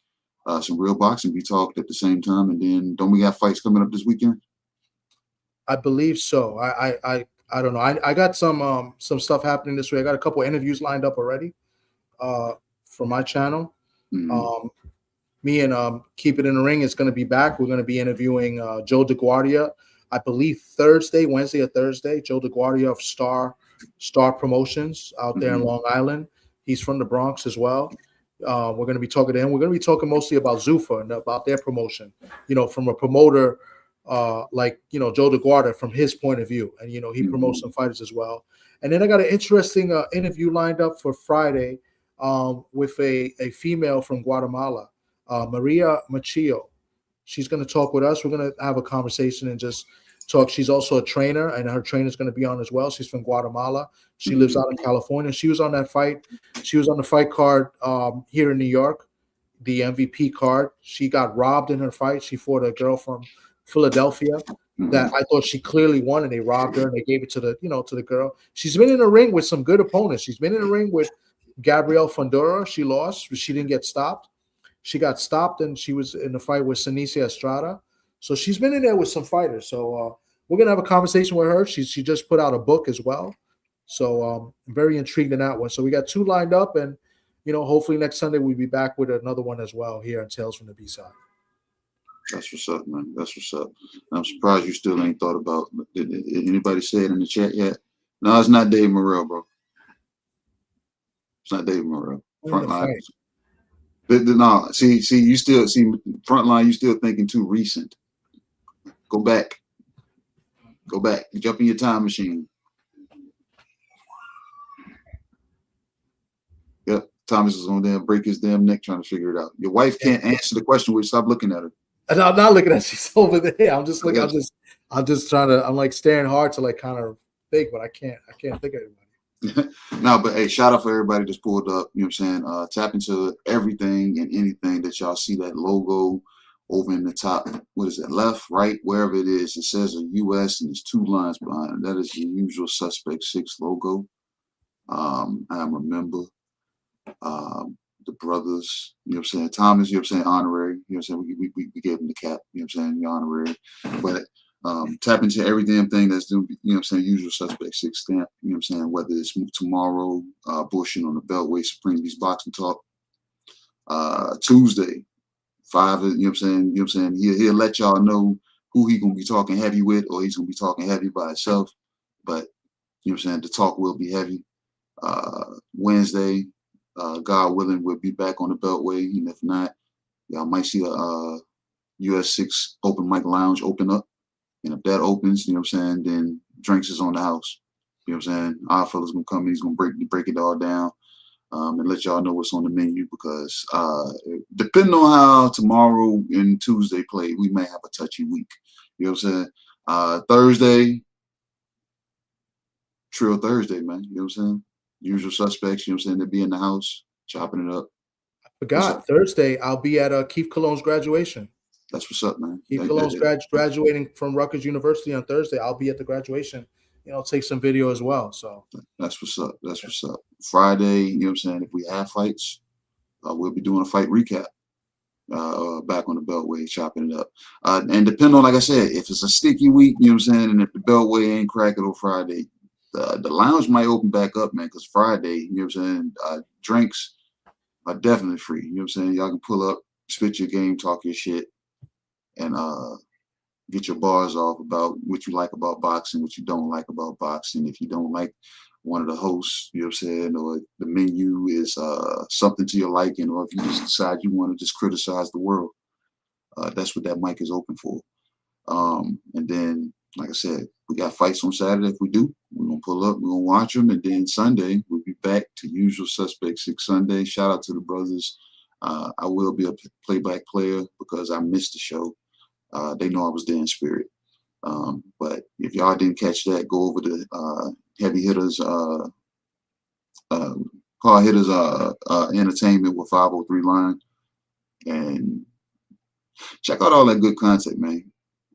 some real boxing be talked at the same time. And then don't we got fights coming up this weekend? I believe so. I don't know. I got some stuff happening this week. I got a couple interviews lined up already for my channel. Mm-hmm. Me and Keep It in the Ring is going to be back. We're going to be interviewing Joe DeGuardia, I believe Wednesday or Thursday. Joe DeGuardia of Star Promotions out there in Long Island. He's from the Bronx as well. We're going to be talking to him. We're going to be talking mostly about Zuffa and about their promotion, you know, from a promoter like, you know, Joe DeGuardia from his point of view. And, you know, he promotes some fighters as well. And then I got an interesting interview lined up for Friday with a female from Guatemala, Maria Machillo. She's going to talk with us. We're going to have a conversation and just talk. She's also a trainer, and her trainer is going to be on as well. She's from Guatemala. She lives out in California. She was on that fight. She was on the fight card here in New York, the MVP card. She got robbed in her fight. She fought a girl from Philadelphia that I thought she clearly won, and they robbed her and they gave it to the girl. She's been in a ring with some good opponents. She's been in a ring with Gabrielle Fundora. She lost, but she didn't get stopped. She got stopped, and she was in the fight with Senicia Estrada. So she's been in there with some fighters. So we're going to have a conversation with her. She just put out a book as well. So I'm very intrigued in that one. So we got two lined up, and, you know, hopefully next Sunday we'll be back with another one as well here on Tales from the B-Side. That's what's up, man. That's what's up. I'm surprised you still ain't thought about – did anybody say it in the chat yet? No, it's not Dave Morrell, bro. It's not Dave Morrell. Frontline. No, see, you still frontline. You still thinking too recent. Go back. Jump in your time machine. Yep, Thomas is on there, break his damn neck trying to figure it out. Your wife can't answer the question. Will you stop looking at her? And I'm not looking at. She's over there. I'm just looking. I'm just trying to. I'm like staring hard to like kind of think, but I can't think of anybody. No, but hey, shout out for everybody that's pulled up. You know what I'm saying? Tap into everything and anything that y'all see that logo over in the top. What is it? Left, right, wherever it is. It says a US and there's 2 lines behind it. That is the Usual Suspect 6 logo. I'm a member. The brothers, you know what I'm saying? Thomas, you know what I'm saying? Honorary. You know what I'm saying? We gave him the cap, you know what I'm saying? The honorary. But tap into every damn thing that's doing, you know what I'm saying, Usual Suspect 6 stamp, you know what I'm saying, whether it's tomorrow, bushing on the Beltway Supreme Beast Boxing Talk, Tuesday, 5, you know what I'm saying, he'll let y'all know who he gonna be talking heavy with, or he's gonna be talking heavy by himself, but you know what I'm saying, the talk will be heavy. Wednesday, God willing, we'll be back on the Beltway, and if not, y'all might see a US 6 open mic lounge open up. And if that opens, you know what I'm saying, then drinks is on the house. You know what I'm saying? Our fella's gonna come in, he's gonna break it all down, and let y'all know what's on the menu, because depending on how tomorrow and Tuesday play, we may have a touchy week. You know what I'm saying? Thursday, Trill Thursday, man. You know what I'm saying? Usual Suspects, you know what I'm saying, they'll be in the house, chopping it up. I forgot, Thursday, I'll be at Keith Cologne's graduation. That's what's up, man. Keith Cologne's graduating from Rutgers University on Thursday. I'll be at the graduation. You know, take some video as well. So that's what's up. That's what's up. Friday, you know what I'm saying, if we have fights, we'll be doing a fight recap back on the Beltway, chopping it up. And depending on, like I said, if it's a sticky week, you know what I'm saying, and if the Beltway ain't cracking on Friday, the lounge might open back up, man, because Friday, you know what I'm saying, drinks are definitely free. You know what I'm saying? Y'all can pull up, spit your game, talk your shit, and get your bars off about what you like about boxing, what you don't like about boxing. If you don't like one of the hosts, you know what I'm saying, or the menu is something to your liking, or if you just decide you want to just criticize the world, that's what that mic is open for. And then, like I said, we got fights on Saturday. If we do, we're going to pull up, we're going to watch them. And then Sunday, we'll be back to Usual Suspect 6 Sunday. Shout out to the brothers. I will be a playback player because I missed the show. They know I was there in spirit. But if y'all didn't catch that, go over to Heavy Hitters, Hard Hitters Entertainment with 503 Line, and check out all that good content, man.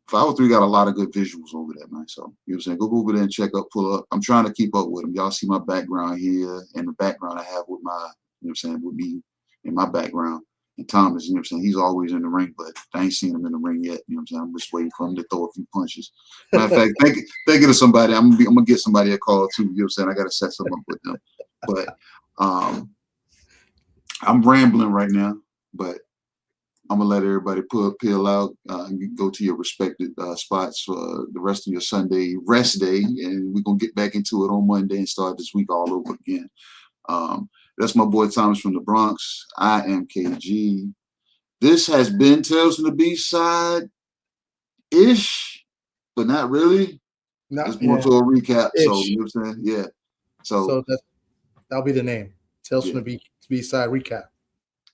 503 got a lot of good visuals over there, man. So, you know what I'm saying? Go over there and check up, pull up. I'm trying to keep up with them. Y'all see my background here and the background I have with my, you know what I'm saying, with me in my background. And Thomas, you know what I'm saying, he's always in the ring, but I ain't seen him in the ring yet. You know what I'm saying? I'm just waiting for him to throw a few punches. Matter of fact, think of somebody. I'm gonna get somebody a call too. You know what I'm saying? I gotta set something up with them. But I'm rambling right now, but I'm gonna let everybody peel out and go to your respected spots for the rest of your Sunday rest day, and we're gonna get back into it on Monday and start this week all over again. That's my boy Thomas from the Bronx. I am KG. This has been Tales from the Beast Side-ish, but not really. It's more to a recap. Ish. So, you know what I'm saying? Yeah. So that'll be the name. Tales from the Beast Side Recap.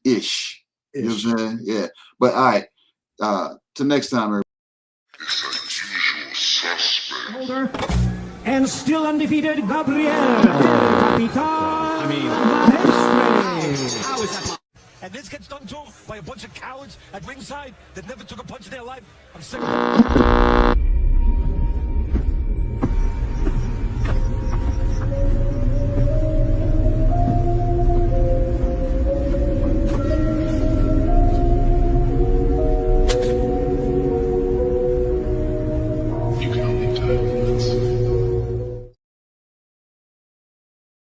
Ish. You know what I'm saying? Yeah. But all right. Till next time, everybody. And still undefeated, Gabriel Capitan. How is that? And this gets done too by a bunch of cowards at ringside that never took a punch in their life. I'm sick of it.